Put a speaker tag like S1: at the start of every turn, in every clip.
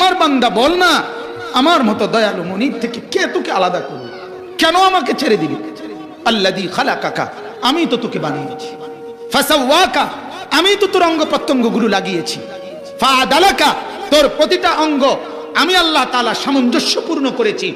S1: আমার বান্দা বল না, আমার মতো দয়ালু মনিব থেকে কে তোকে আলাদা করবে? কেন আমাকে ছেড়ে দিবি? আল্লাযী খালাকাকা, আমি তো তোকে বানিয়েছি। ফাসাওয়াকা, আমি তো তোর অঙ্গ প্রত্যঙ্গগুলো লাগিয়েছি। ফাআদালাকা, তোর প্রতিটা অঙ্গ আমি আল্লাহ তাআলা সামঞ্জস্যপূর্ণ করেছি।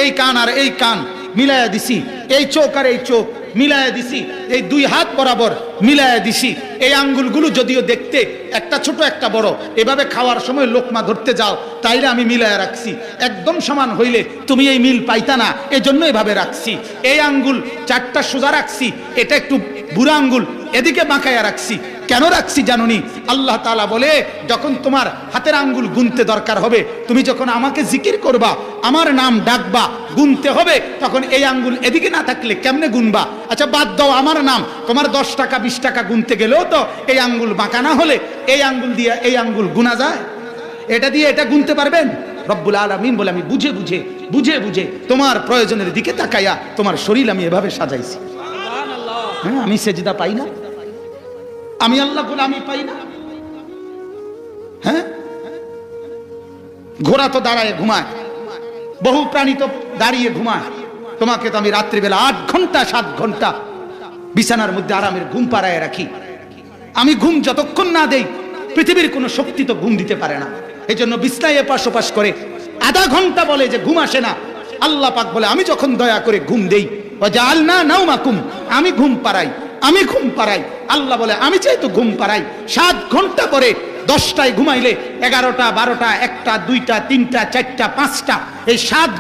S1: এই কান আর এই কান মিলায়া দিছি, এই চোখ আর এই চোখ মিলায়া দিছি, এই দুই হাত বরাবর মিলায়া দিছি। এই আঙ্গুলগুলো যদিও দেখতে একটা ছোট একটা বড়, এভাবে খাওয়ার সময় লোকমা ধরতে যাও তাইলে আমি মিলায়া রাখছি। একদম সমান হইলে তুমি এই মিল পাইতা না, এজন্য এভাবে রাখছি। এই আঙ্গুল চারটা সোজা রাখছি, এটা একটু বুড়া আঙ্গুল এদিকে বাঁকায়া রাখছি। কেন রাখছি জানুনি? আল্লাহ তাআলা বলে, যখন তোমার হাতের আঙ্গুল গুনতে দরকার হবে, তুমি যখন আমাকে জিকির করবা, আমার নাম ডাকবা, গুনতে হবে, তখন এই আঙ্গুল এদিকে না থাকলে কেমনে গুনবা? আচ্ছা বাদ দাও আমার নাম, তোমার 10 টাকা 20 টাকা গুনতে গেলেও তো এই আঙ্গুল বাঁকা না হলে এই আঙ্গুল দিয়ে এই আঙ্গুল গুনা যায়? এটা দিয়ে এটা গুনতে পারবেন? রব্বুল আলামিন বলে, আমি বুঝে বুঝে বুঝে বুঝে তোমার প্রয়োজনের দিকে তাকাইয়া তোমার শরীর আমি এভাবে সাজাইছি। হ্যাঁ, আমি সেজদা পাই না? আমি আল্লাহ গোলামি পাই না? হ্যাঁ, ঘোড়া তো দাঁড়ায় ঘুমায়, বহু প্রাণী তো দাঁড়িয়ে ঘুমায়। তোমাকে তো আমি রাত্রিবেলা 8 ঘন্টা 7 ঘন্টা বিছানার মধ্যে আরামের ঘুম পাড়ায় রাখি। আমি ঘুম যতক্ষণ না দেই, পৃথিবীর কোনো শক্তি তো ঘুম দিতে পারে না। এই জন্য বিছনায় এপাশ ওপাশ করে আধা ঘন্টা বলে যে ঘুম আসে না। আল্লাহ পাক বলে, আমি যখন দয়া করে ঘুম দেই, ওয়াজআলনা নাওমাকুম, আমি ঘুম পাড়াই, আমি ঘুম পাড়াই। আল্লাহ বলে, আমি চাই তো ঘুম পাড়াই। 7 ঘন্টা পরে 10টায় ঘুমাইলে 11টা 12টা 1টা 2টা 3টা 4টা 5টা, এই 7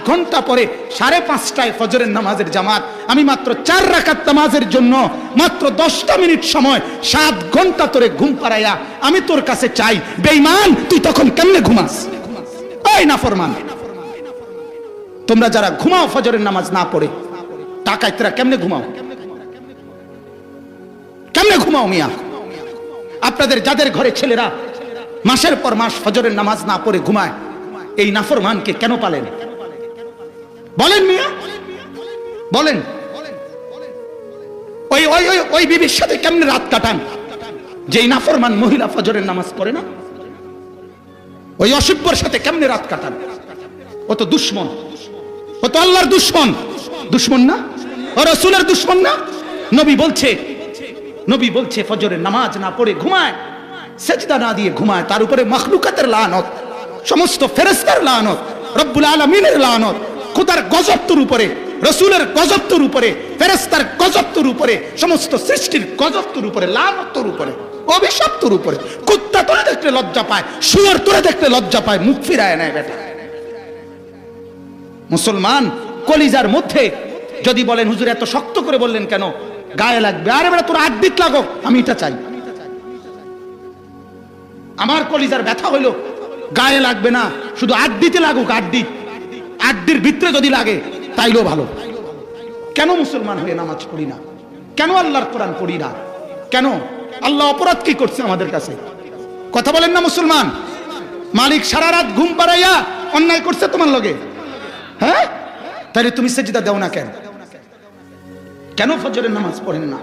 S1: ঘন্টা পরে 5:30টায় ফজরের নামাজের জামাত। আমি মাত্র 4 রাকাত নামাজের জন্য মাত্র 10টা মিনিট সময় 7 ঘন্টা তোরে ঘুম পাড়াইয়া আমি তোর কাছে চাই। বেঈমান, তুই তখন কেমনে ঘুমাস? এই নাফরমান, তোমরা যারা ঘুমাও ফজরের নামাজ না পড়ে, ডাকাইতরা কেমনে ঘুমাও? কেমনে ঘুমাও মিয়া? আপনাদের যাদের ঘরে ছেলেরা মাসের পর মাস ফজরের নামাজ না পড়ে ঘুমায়, এই নাফরমানকে কেন পালেন? বলেন মিয়া, বলেন। ওই ওই ওই ওই বিবির সাথে কেমনে রাত কাটান যে নাফরমান মহিলা ফজরের নামাজ পড়ে না? ওই অসভ্যর সাথে কেমনে রাত কাটান? ও তো দুশমন, ও তো আল্লাহর দুশমন। দুশমন না? ও রাসূলের দুশমন না? নবী বলছে ফজরের নামাজ না পড়ে ঘুমায়, সেজদা না দিয়ে ঘুমায়, তার উপরে মাখলুকাতের লানত, সমস্ত ফেরেশতার লানত, রব্বুল আলামিনের লানত, খোদার গজব তোর উপরে, রাসূলের গজব তোর উপরে, ফেরেশতার গজব তোর উপরে, সমস্ত সৃষ্টির গজব তোর উপরে, লানত তোর উপরে, অভিশাপ তোর উপরে। কুত্তা তোরে দেখলে লজ্জা পায়, শুয়োর তোরে দেখলে লজ্জা পায়, মুখ ফিরায় নেয় বেটা। মুসলমান কলিজার মধ্যে যদি বলেন, হুজুর এত শক্ত করে বললেন কেন? গায়ে লাগবে। আরে বেটা, তোর আড্ডিত লাগো, আমি এটা চাই। আমার কলিজার ব্যথা হইলো গায়ে লাগবে না, শুধু আড্ডিতে লাগুক। আড্ডির ভিতরে যদি লাগে তাইলেও ভালো। কেন মুসলমান হয়ে নামাজ পড়ি না? কেন আল্লাহর কোরআন পড়ি না? কেন? আল্লাহ অপরাধ কি করছে আমাদের কাছে? কথা বলেন না মুসলমান। মালিক সারা রাত ঘুম পাড়াইয়া অন্যায় করছে তোমার লগে, হ্যাঁ? তাহলে তুমি সেজদা দাও না কেন? কেন ফজরের নামাজ পড়েন না?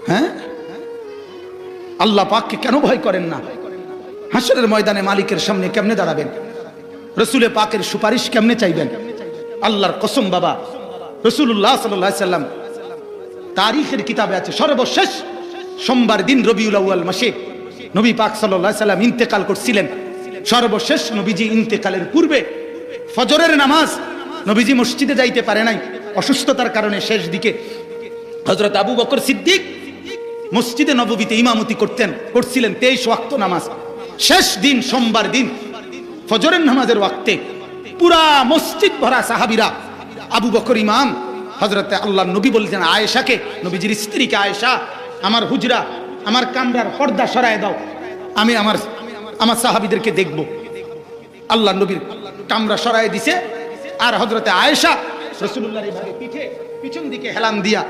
S1: হ্যাঁ, আল্লাহ পাককে কেন ভয় করেন না? হাসরের ময়দানে মালিকের সামনে কেমনে দাঁড়াবেন? রাসূলে পাকের সুপারিশ কেমনে চাইবেন? আল্লাহর কসম বাবা, রাসূলুল্লাহ সাল্লাল্লাহু আলাইহি সাল্লাম তারিখের কিতাবে আছে, সর্বশেষ সোমবার দিন রবিউল আউয়াল মাসে নবী পাক সাল্লাল্লাহু আলাইহি সাল্লাম ইন্তেকাল করছিলেন। সর্বশেষ নবীজি ইন্তেকালের পূর্বে ফজরের নামাজ নবীজি মসজিদে যাইতে পারে নাই, অসুস্থতার কারণে। শেষ দিকে হযরত আবু বকর সিদ্দিক মসজিদে নববীতে ইমামতি করছিলেন 23 ওয়াক্ত নামাজ। শেষ দিন সোমবার দিন ফজরের নামাজের ওয়াক্তে পুরা মসজিদ ভরা সাহাবীরা, আবু বকর ইমাম, হযরতে আল্লাহর নবী বলছেন আয়েশাকে, নবীজির স্ত্রীকে, আয়েশা আমার হুজরা, আমার কামরার পর্দা সরায় দাও, আমি আমার সাহাবীদেরকে দেখব। আল্লাহর নবীর কামরা সরায় দিছে, আর হযরতে আয়েশা রাসূলুল্লাহর এইভাবে পিছন দিকে হেলান দিয়া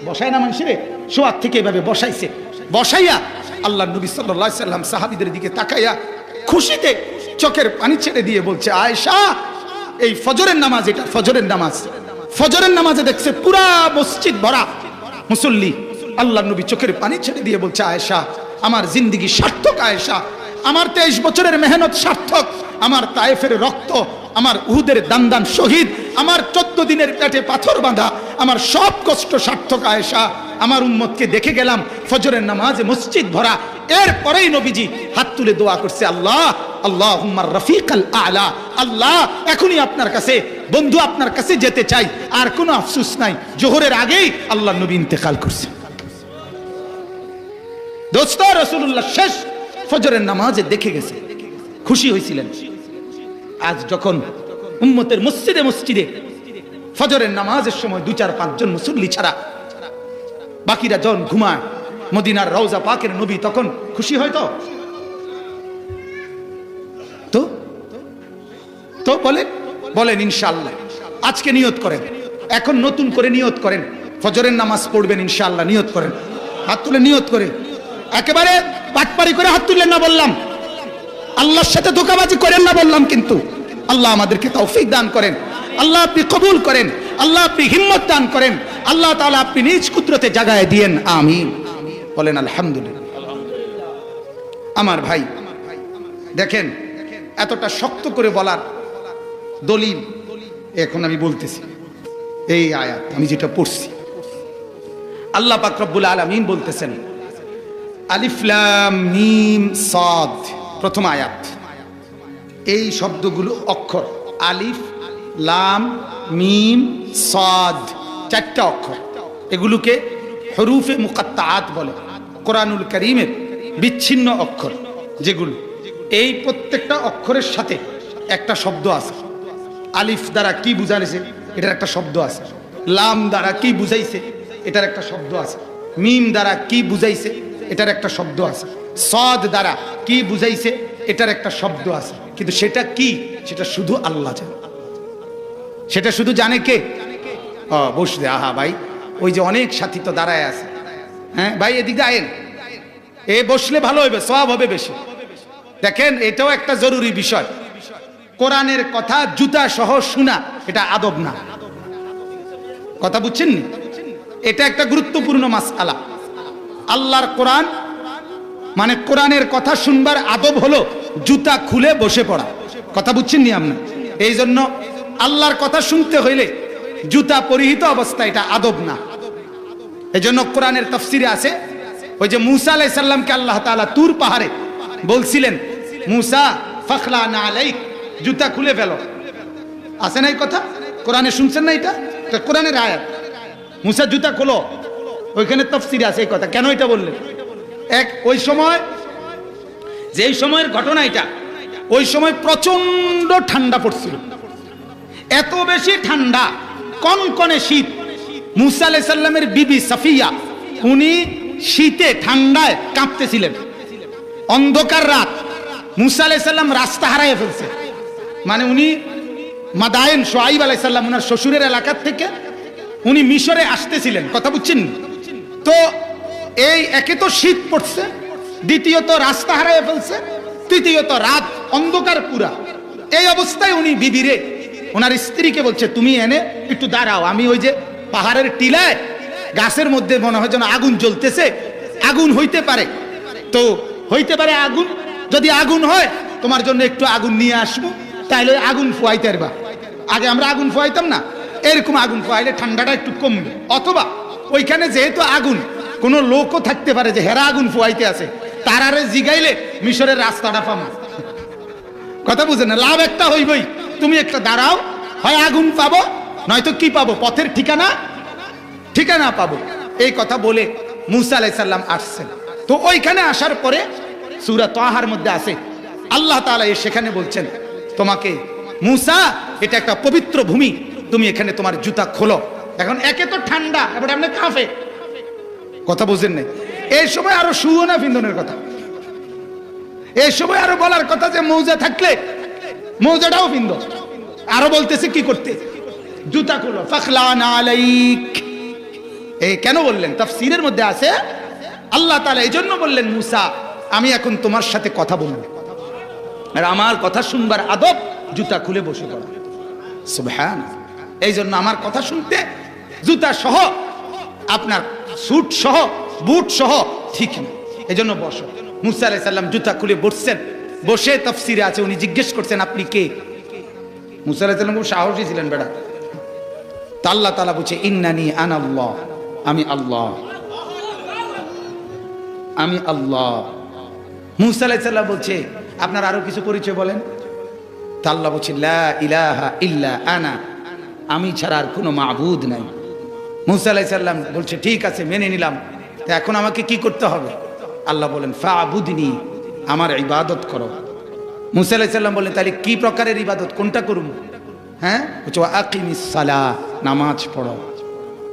S1: বসায় না, মানুষের শোয়ার থেকে এভাবে বসাইছে। বসাইয়া আল্লাহর নবী সাল্লাল্লাহু আলাইহি সাল্লাম সাহাবীদের দিকে তাকাইয়া খুশিতে চোখের পানি ছেড়ে দিয়ে বলছে, আয়েশা এই ফজরের নামাজ, এটা ফজরের নামাজ। ফজরের নামাজে দেখছে পুরা মসজিদ ভরা মুসল্লি। আল্লাহর নবী চোখের পানি ছেড়ে দিয়ে বলছে, আয়েশা আমার জিন্দেগি সার্থক, আয়েশা আমার 23 বছরের মেহনত সার্থক, আমার তায়েফের রক্ত, আমার উহুদের দান শহীদ, আমার 14 দিনের পেটে পাথর বাঁধা, আমার সব কষ্ট সার্থক। আয়েশা, আমার উম্মতকে দেখে গেলাম ফজরের নামাজে মসজিদ ভরা। এরপরেই নবীজি হাত তুলে দোয়া করছে, আল্লাহ আল্লাহুম্মা রফিকাল আলা, আল্লাহ এখনই আপনার কাছে, বন্ধু আপনার কাছে যেতে চাই, আর কোনো আফসোস নাই। জোহরের আগেই আল্লাহ নবী ইন্তেকাল করছে। দোস্ত, রাসূলুল্লাহ শেষ ফজরের নামাজে দেখে গেছে, খুশি হয়েছিলেন। আজ যখন উম্মতের মসজিদে মসজিদে ফজরের নামাজের সময় 2-4-5 জন মুসল্লি ছাড়া বাকিরা যখন ঘুমায়, মদিনার রওজা পাকের নবী তখন খুশি হয় তো বলেন ইনশাআল্লাহ। আজকে নিয়ত করেন, এখন নতুন করে নিয়ত করেন, ফজরের নামাজ পড়বেন ইনশাআল্লাহ। নিয়ত করেন, হাত তুলে নিয়ত করে, একেবারে পাটপারি করে হাত তুললেন না বললাম, আল্লাহর সাথে ধোঁকাবাজি করেন না বললাম। কিন্তু আল্লাহ আমাদেরকে তৌফিক দান করেন, আল্লাহ আপনি কবুল করেন, আল্লাহ আপনি হিম্মত দান করেন, আল্লাহ তাআলা আপনি নিজ কুদরতে জাগায় দিয়েন, আমিন বলেন আলহামদুলিল্লাহ। আমার ভাই দেখেন, এতটা শক্ত করে বলার দলিল এখন আমি বলতেছি। এই আয়াত আমি যেটা পড়ছি, আল্লাহ পাক রব্বুল আলামিন বলতেছেন, আলিফ লাম মিম সাদ, প্রথম আয়াত। এই শব্দগুলো অক্ষর, আলিফ লাম মিম সাদ, 4টা অক্ষর। এগুলোকে হরুফে মুকাত্তাআত বলে, কোরআনুল কারীমের বিচ্ছিন্ন অক্ষর যেগুলো। এই প্রত্যেকটা অক্ষরের সাথে একটা শব্দ আছে। আলিফ দ্বারা কি বুঝাইছে, এটার একটা শব্দ আছে। লাম দ্বারা কি বুঝাইছে, এটার একটা শব্দ আছে। মিম দ্বারা কি বুঝাইছে, এটার একটা শব্দ আছে। সাদ দ্বারা কি বুঝাইছে, এটার একটা শব্দ আছে। কিন্তু সেটা কি, সেটা শুধু আল্লাহ জানে। সেটা শুধু জানে কে? বসলে, আহা ভাই, ওই যে অনেক সাথী তো দাঁড়ায় আছে। হ্যাঁ ভাই, এদিকে আয়েন, এ বসলে ভালো হবে, সওয়াব হবে বেশি। দেখেন, এটাও একটা জরুরি বিষয়। কোরআনের কথা জুতা সহ শোনা, এটা আদব না। কথা বুঝছেন নি? এটা একটা গুরুত্বপূর্ণ মাসআলা। আল্লাহর কোরআন মানে কোরআনের কথা শুনবার আদব হলো জুতা খুলে বসে পড়া। কথা বুঝছেন নি আপনি? এই জন্য আল্লাহর কথা শুনতে হইলে জুতা পরিহিত অবস্থা, এটা আদব না। এই জন্য কোরআনের তাফসিরে আছে, ওই যে মুসা আলাইহিস সালামকে আল্লাহ তাআলা তুর পাহাড়ে বলছিলেন, মুসা ফাখলানা আলাইক, জুতা খুলে ফেলো। আছে না এই কথা? কোরআনে শুনছেন না? এটা কোরআনের আয়াত। মুসা জুতা খোলো, ওইখানে তাফসিরে আছে এই কথা। কেন এটা বললেন? ওই সময়, যেই সময়ের ঘটনা এটা, ওই সময় প্রচন্ড ঠান্ডা পড়ছিল, এত বেশি ঠান্ডা, কনকনে শীত। মুসা আলাইহিস সালামের বিবি সাফিয়া, উনি শীতে ঠান্ডায় কাঁপতেছিলেন। অন্ধকার রাত, মুসা আলাইহিস সালাম রাস্তা হারিয়ে ফেলছে। মানে উনি মাদায়েন শুআইব আলাইহিস সালাম, ওনার শ্বশুরের এলাকার থেকে উনি মিশরে আসতেছিলেন। কথা বুঝছেন? তো এই একে তো শীত পড়ছে, দ্বিতীয়ত রাস্তা হারিয়ে ফেলছে, তৃতীয়ত রাত অন্ধকার পুরা। এই অবস্থায় উনি বিবিরে, ওনার স্ত্রীকে বলছে, তুমি এনে একটু দাঁড়াও, আমি ওই যে পাহাড়ের টিলায় গাছের মধ্যে মনে হয় যেন আগুন জ্বলতেছে, আগুন হইতে পারে, তো হইতে পারে আগুন, যদি আগুন হয় তোমার জন্য একটু আগুন নিয়ে আসবো, তাইলে আগুন ফুয়াইতে পারবা। আগে আমরা আগুন ফুয়াইতাম না, এরকম আগুন ফুয়াইলে ঠান্ডাটা একটু কমবে। অথবা ওইখানে যেহেতু আগুন, কোন লোকও থাকতে পারে যে হেরা আগুন ফুয়াইতে আছে, তারারে জিগাইলে মিশরের রাস্তাটা পাবো। কথা বুঝেন না? লাভ একটা হইবই, তুমি একটা দাঁড়াও, হয় আগুন পাবো, নয়তো কি পাবো? পথের ঠিকানা পাবো। এই কথা বলে মুসা আলাইহিস সালাম আসছেন। তো ওইখানে আসার পরে সূরা তাহার মধ্যে আছে, আল্লাহ তাআলা সেখানে বলছেন, তোমাকে মুসা, এটা একটা পবিত্র ভূমি, তুমি এখানে তোমার জুতা খোলো। এখন একে তো ঠান্ডা, এবার আপনি কাফে। কথা বুঝেন নাই? এই সময় আরো শুও না বিন্দনের কথা, এই সময় আরো বলার কথা যে মৌজা থাকলে মৌজাটাও বিন্দ। আরো বলতেছে কি করতে? জুতা খোলো, ফাখলানা আলাইক। এই কেন বললেন? তাফসীরের মধ্যে আছে, আল্লাহ তাআলা এই জন্য বললেন, মুসা, আমি এখন তোমার সাথে কথা বলবো, আর আমার কথা শুনবার আদব জুতা খুলে বসে পড়া। সুবহানাল্লাহ। এই জন্য আমার কথা শুনতে জুতা সহ, আপনার স্যুট সহ, বুট সহ ঠিক না, এই জন্য বসো। মুসা আলাইহিস সালাম জুতা খুলে বসছেন। বসে তাফসিরে আছে, উনি জিজ্ঞেস করছেন আপনি কে? মুসা আলাইহিস সালাম খুব সাহসী ছিলেন বেটা। তা আল্লাহ তাআলা বলছে ইন্নানি আনাল্লাহ, আমি আল্লাহ, আমি আল্লাহ। মুসা আলাইহিস সালাম বলছে আপনার আরো কিছু পরিচয় বলেন। তা আল্লাহ বলছে লা ইলাহা ইল্লা আনা, আমি ছাড়া আর কোনো মাবুদ নাই। মুসা আলাইহিস সালাম বলছে ঠিক আছে মেনে নিলাম, তা এখন আমাকে কি করতে হবে? আল্লাহ বলেন ফাবুদনি, আমার ইবাদত করো। মুসা আলাইহিস সালাম বললেন তাহলে কি প্রকারের ইবাদত, কোনটা করুম? হ্যাঁ বলছে আকিমিস সালাহ, নামাজ পড়ো।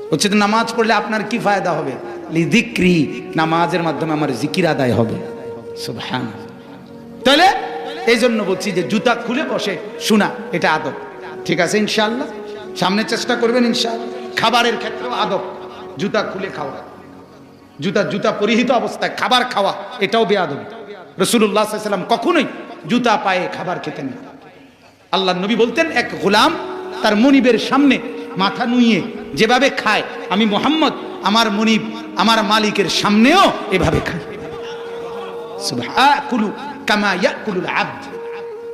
S1: বলছে তো নামাজ পড়লে আপনার কি ফায়দা হবে? লিযিকরি, নামাজের মাধ্যমে আমার জিকির আদায় হবে। সুবহানাল্লাহ। তাহলে এই জন্য বলছি যে জুতা খুলে বসে শোনা এটা আদব, ঠিক আছে ইনশাআল্লাহ সামনে চেষ্টা করবেন ইনশাআল্লাহ। খাবারের ক্ষেত্রেও আদব, জুতা খুলে খাওয়া, জুতা পরিহিত অবস্থায় খাবার খাওয়া এটাও বেয়াদব। রাসূলুল্লাহ সাল্লাল্লাহু আলাইহি ওয়াসাল্লাম কখনোই জুতা পায়ে খাবার খেতেন না। আল্লাহর নবী বলতেন এক গোলাম তার মনিবের সামনে মাথা নুইয়ে যেভাবে খায়, আমি মুহাম্মদ আমার মনিব আমার মালিকের সামনেও এভাবে খাই। সুবহানাকুলু কামা ইয়াকুলুল আবদ,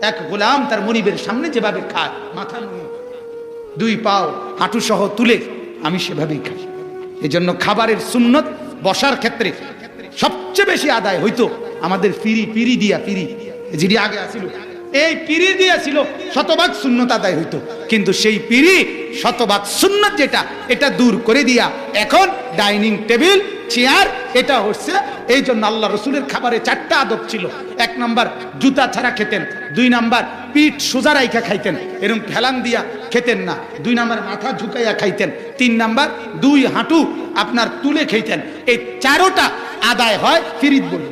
S1: এক গোলাম তার মনিবের সামনে যেভাবে খায় মাথা নুয়ে দুই পাও হাঁটু সহ তুলে আমি সেভাবেই খাই। এজন্য খাবারের সুন্নত বসার ক্ষেত্রে সবচেয়ে বেশি আদায় হইতো আমাদের পিড়ি দিয়া, যেটি আগে আসিল এই পিড়ি দিয়া ছিল শতভাগ সুন্নত আদায় হইতো, কিন্তু সেই পিড়ি শতভাগ সুন্নত যেটা এটা দূর করে দিয়া এখন ডাইনিং টেবিল চেয়ার এটা হচ্ছে। এই জন্য আল্লাহ রসুলের খাবারে 4টা আদব ছিল। 1 নাম্বার জুতা ছাড়া খেতেন, 2 নাম্বার পিঠ সোজা রাইখা খাইতেন, এরকম ফেলান দিয়া খেতেন না, 2 নাম্বার মাথা ঝুঁকাইয়া খাইতেন, 3 নাম্বার 2 হাঁটু আপনার তুলে খাইতেন। এই 4টা আদায় হয় ফিরিত বলে,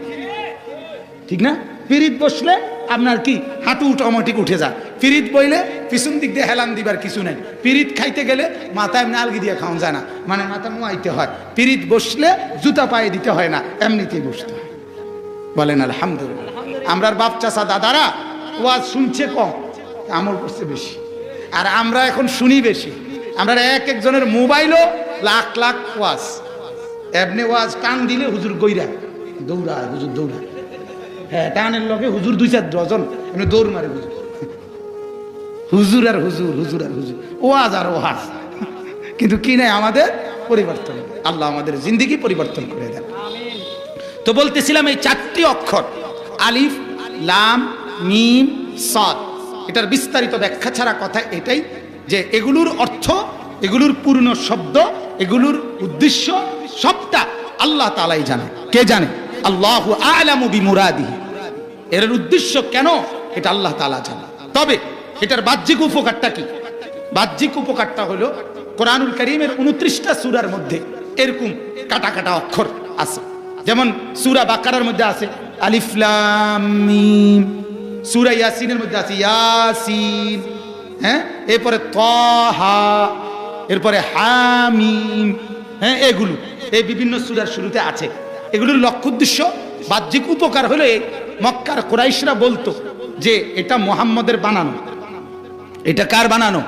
S1: ঠিক না? ফিরিত বসলে আপনার কি হাঁটু অটোমেটিক উঠে যায়, ফিরিত বইলে পিছন দিক দিয়ে হেলান দিবার কিছু নাই। পিরিত খাইতে গেলে মাথা এমনি আলগি দিয়ে খাওয়া যায় না, মানে মাথা নোয়াইতে হয়। পিরিত বসলে জুতা পায়ে দিতে হয় না, এমনিতেই বসতে হয়। বলেন আলহামদুলিল্লাহ। আমরার বাপ চাচা দাদারা ওয়াজ শুনছে কম, আমল করছে বেশি, আর আমরা এখন শুনি বেশি। আমরা এক একজনের মোবাইলও লাখ লাখ ওয়াজ, এমনি ওয়াজ টান দিলে হুজুর গইরা দৌড়ায়, হুজুর দৌড়ায়। হ্যাঁ টানের লগে হুজুর 2-4 ডজন এমনি দৌড় মারে হুজুর, হুজুর আর হুজুর, হুজুর আর হুজুর, ওয়াজ আর ওয়াজ। কিন্তু কি নাই আমাদের পরিবর্তন। আল্লাহ আমাদের জিন্দেগি পরিবর্তন করে দেন। তো বলতেছিলাম এই 4টি অক্ষর আলিফ লাম মিম সাদ, এটার বিস্তারিত ব্যাখ্যা ছাড়া কথা এটাই যে এগুলোর অর্থ, এগুলোর পূর্ণ শব্দ, এগুলোর উদ্দেশ্য সবটা আল্লাহ তাআলাই জানে। কে জানে? আল্লাহু আ'লামু বিমুরাদিহি। এর উদ্দেশ্য কেন এটা আল্লাহ তাআলা জানে। তবে এটার বাহ্যিক উপকারটা কি? বাহ্যিক উপকারটা হলো কোরআনুল কারীমের 29টা সূরার মধ্যে এরকম কাটা কাটা অক্ষর আছে। যেমন সূরা বাকারার মধ্যে আছে আলিফ লাম মিম, সূরা ইয়াসিনের মধ্যে আছে ইয়াসিন, হ্যাঁ, এরপরে তাহা, এরপরে হামিম, হ্যাঁ, এগুলো এই বিভিন্ন সূরার শুরুতে আছে। এগুলোর লক্ষ্য উদ্দেশ্য বাহ্যিক উপকার হলো মক্কার কুরাইশরা বলতো যে এটা মুহাম্মদের বানানো। এটা কার বানানো?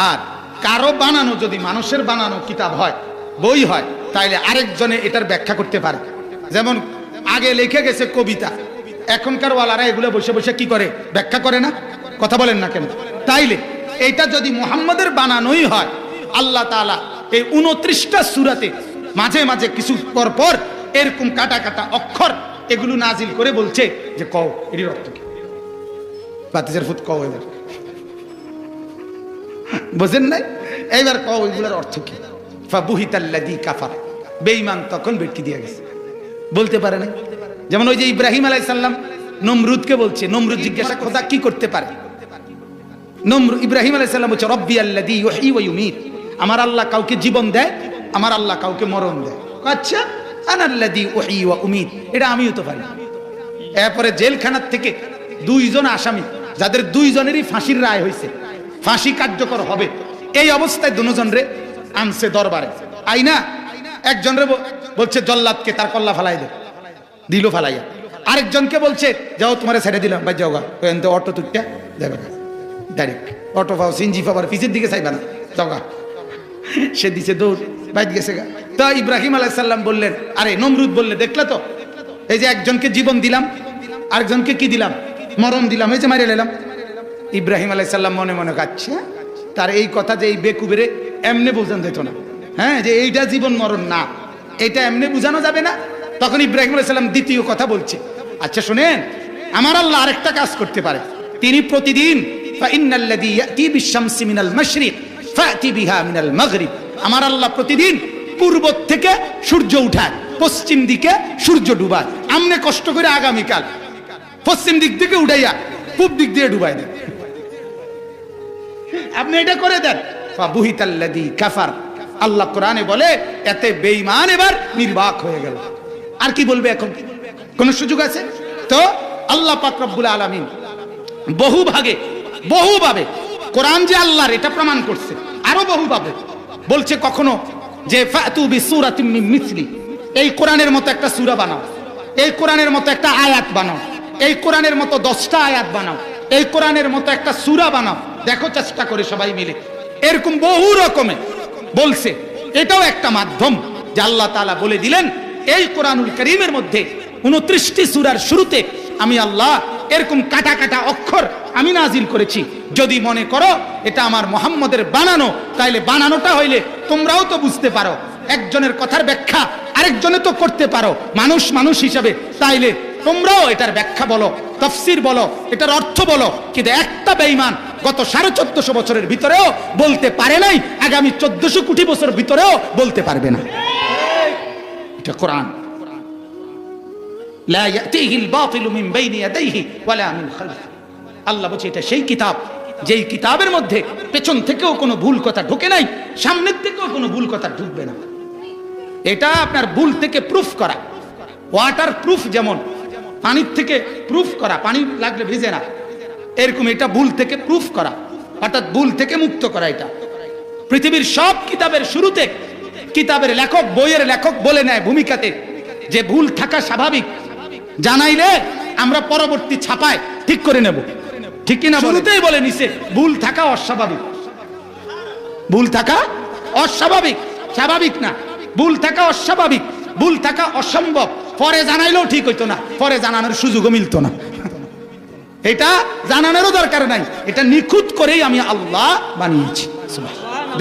S1: আর কারো বানানো যদি মানুষের বানানো কিতাব হয়, বই হয়, তাইলে আরেকজনে এটার ব্যাখ্যা করতে পারে। যেমন আগে লিখে গেছে কবিতা, এখনকার ওয়ালারা এগুলো বসে বসে কি করে? ব্যাখ্যা করে না? কথা বলেন না কেন? তাইলে এটা যদি মুহাম্মদের বানানোই হয়, আল্লাহ তাআলা এই 29টা সূরাতে মাঝে মাঝে কিছু পর পর এরকম কাটা কাটা অক্ষর এগুলো নাজিল করে বলছে যে কও এর অর্থ কি? বাতিজার ফুট কও, এবার বুঝেন নাই? এইবার কও এগুলোর অর্থ কি? ফাবুহিতাল্লাযী কাফার, বেঈমান তখন বেটকি দিয়ে গেছে, বলতে পারে না। যেমন ওই যে ইব্রাহিম আলাইহিস সালাম নমরুদকে বলছে, নমরুদ জিজ্ঞাসা খোদা কি করতে পারে? ইব্রাহিম আলাইহিস সালাম বলছে রব্বি আল্লাযী ইউহয়ী ওয়া ইউমীত, আমার আল্লাহ কাউকে জীবন দেয়, আমার আল্লাহ কাউকে মরণ দেয়। আচ্ছা, আনাল্লাযী উহয়ী ওয়া উমীত, এটা আমিও তো পারি। এরপরে জেলখানার থেকে 2 জন আসামি, যাদের 2 জনেরই ফাঁসির রায় হয়েছে, ফাঁসি কার্যকর হবে, এই অবস্থায় 2 জনরে আনছে দরবারে। আইনা একজনরে বলছে জল্লাদকে তার কল্লা ফালাই দে, দিল ফালাইয়া। আরেকজনকে বলছে যাও তোমারে ছেড়ে দিলাম, ভাই যাও গা, অটো তুইটা যাবে ডাইরেক্ট অটো পাও, সিনজি পাবার পিছের দিকে চাইবা না, যাও গা। সে দিছে দৌড়, বাইট গেছে গা। তা ইব্রাহিম আলাইহিস সালাম বললেন, আরে নমরুদ বললে দেখলে তো, এই যে একজনকে জীবন দিলাম, আরেকজনকে কি দিলাম? মরণ দিলাম, এই যে মারিয়ে নিলাম। ইব্রাহিম আলাইহিস সালাম মনে মনে কাঁদছে, তার এই কথা যে এই বেকুবেরে এমনি বোঝানো যেত না, হ্যাঁ, যে এইটা জীবন মরণ না, এটা এমনি বোঝানো যাবে না। তখন ইব্রাহিম আলাইহিস সালাম দ্বিতীয় কথা বলছে, আচ্ছা শুনেন, আমার আল্লাহ আরেকটা কাজ করতে পারে, তিনি প্রতিদিন ফাইন্নাল্লাযী ইয়াতি বিশ-শামসি মিনাল মাশরিক ফাতি বিহা মিনাল মাগরিব, আমার আল্লাহ প্রতিদিন পূর্ব থেকে সূর্য উঠায়, পশ্চিম দিকে সূর্য ডুবায়। আমনে কষ্ট করে আগামীকাল পশ্চিম দিক থেকে উঠাইয়া পূর্ব দিক দিয়ে ডুবাই দেন, আপনি এটা করে দেন। ফাবুহিতাল্লাযী কাফার, আল্লাহ কোরআনে বলে এতে বেঈমান এবার নির্বাক হয়ে গেল। আর কি বলবে এখন, কোন সুযোগ আছে? তো আল্লাহ পাক রব্বুল আলামিন বহুভাবে কোরআন যে আল্লাহর এটা প্রমাণ করছে, আরো বহুভাবে বলছে। কখনো যে ফাতু বিসূরাতিন মিন মিসলি, এই কোরআনের মতো একটা সূরা বানাও, এই কোরআনের মতো একটা আয়াত বানাও, এই কোরআনের মতো 10টা আয়াত বানাও, এই কোরআনের মতো একটা সূরা বানাও, দেখো চেষ্টা করে সবাই মিলে। এরকম বহু রকমে বলছে। এটাও একটা মাধ্যম যে আল্লাহ তাআলা বলে দিলেন এই কোরআনুল কারীমের মধ্যে 29টি সূরার শুরুতে আমি আল্লাহ এরকম কাটা কাটা অক্ষর আমি নাজিল করেছি। যদি মনে করো এটা আমার মুহাম্মদের বানানো, তাইলে বানানোটা হইলে তোমরাও তো বুঝতে পারো, একজনের কথার ব্যাখ্যা আরেকজনে তো করতে পারো মানুষ হিসাবে, তাইলে তোমরাও এটার ব্যাখ্যা বলো, তাফসীর বলো, এটার অর্থ বলো। কিন্তু একটা বেঈমান গত 1450 বছরের ভিতরেও বলতে পারে নাই, আগামী 1400 কোটি বছর ভিতরেও বলতে পারবে না। এটা কোরআন, লা ইয়াতিহিল বাতিলু মিন বাইনি ইয়াদাইহি ওয়ালা মিন খালফি। আল্লাহ বলছে এটা সেই কিতাব যেই কিতাবের মধ্যে পেছন থেকেও কোনো ভুল কথা ঢোকে নাই, সামনের থেকেও কোনো ভুল কথা ঢুকবে না। এটা আপনার ভুল থেকে প্রুফ করা, ওয়াটার প্রুফ, যেমন পানির থেকে প্রুফ করা, পানি লাগলে ভিজে না, এরকম এটা ভুল থেকে প্রুফ করা, অর্থাৎ ভুল থেকে মুক্ত করা। এটা পৃথিবীর সব কিতাবের শুরুতে কিতাবের লেখক, বইয়ের লেখক বলে নেয় ভূমিকাতে যে ভুল থাকা স্বাভাবিক, জানাইলে আমরা পরবর্তী ছাপায় ঠিক করে নেব, ঠিক কিনা? শুরুতেই বলে নিছে ভুল থাকা অস্বাভাবিক, ভুল থাকা অস্বাভাবিক, স্বাভাবিক না। ভুল থাকা অস্বাভাবিক, ভুল থাকা অসম্ভব, পরে জানাইলেও ঠিক হইতো না, পরে জানানোর সুযোগও মিলতো না। এটা জানানোরও দরকার নাই, এটা নিখুঁত করেই আমি আল্লাহ বানিয়েছি।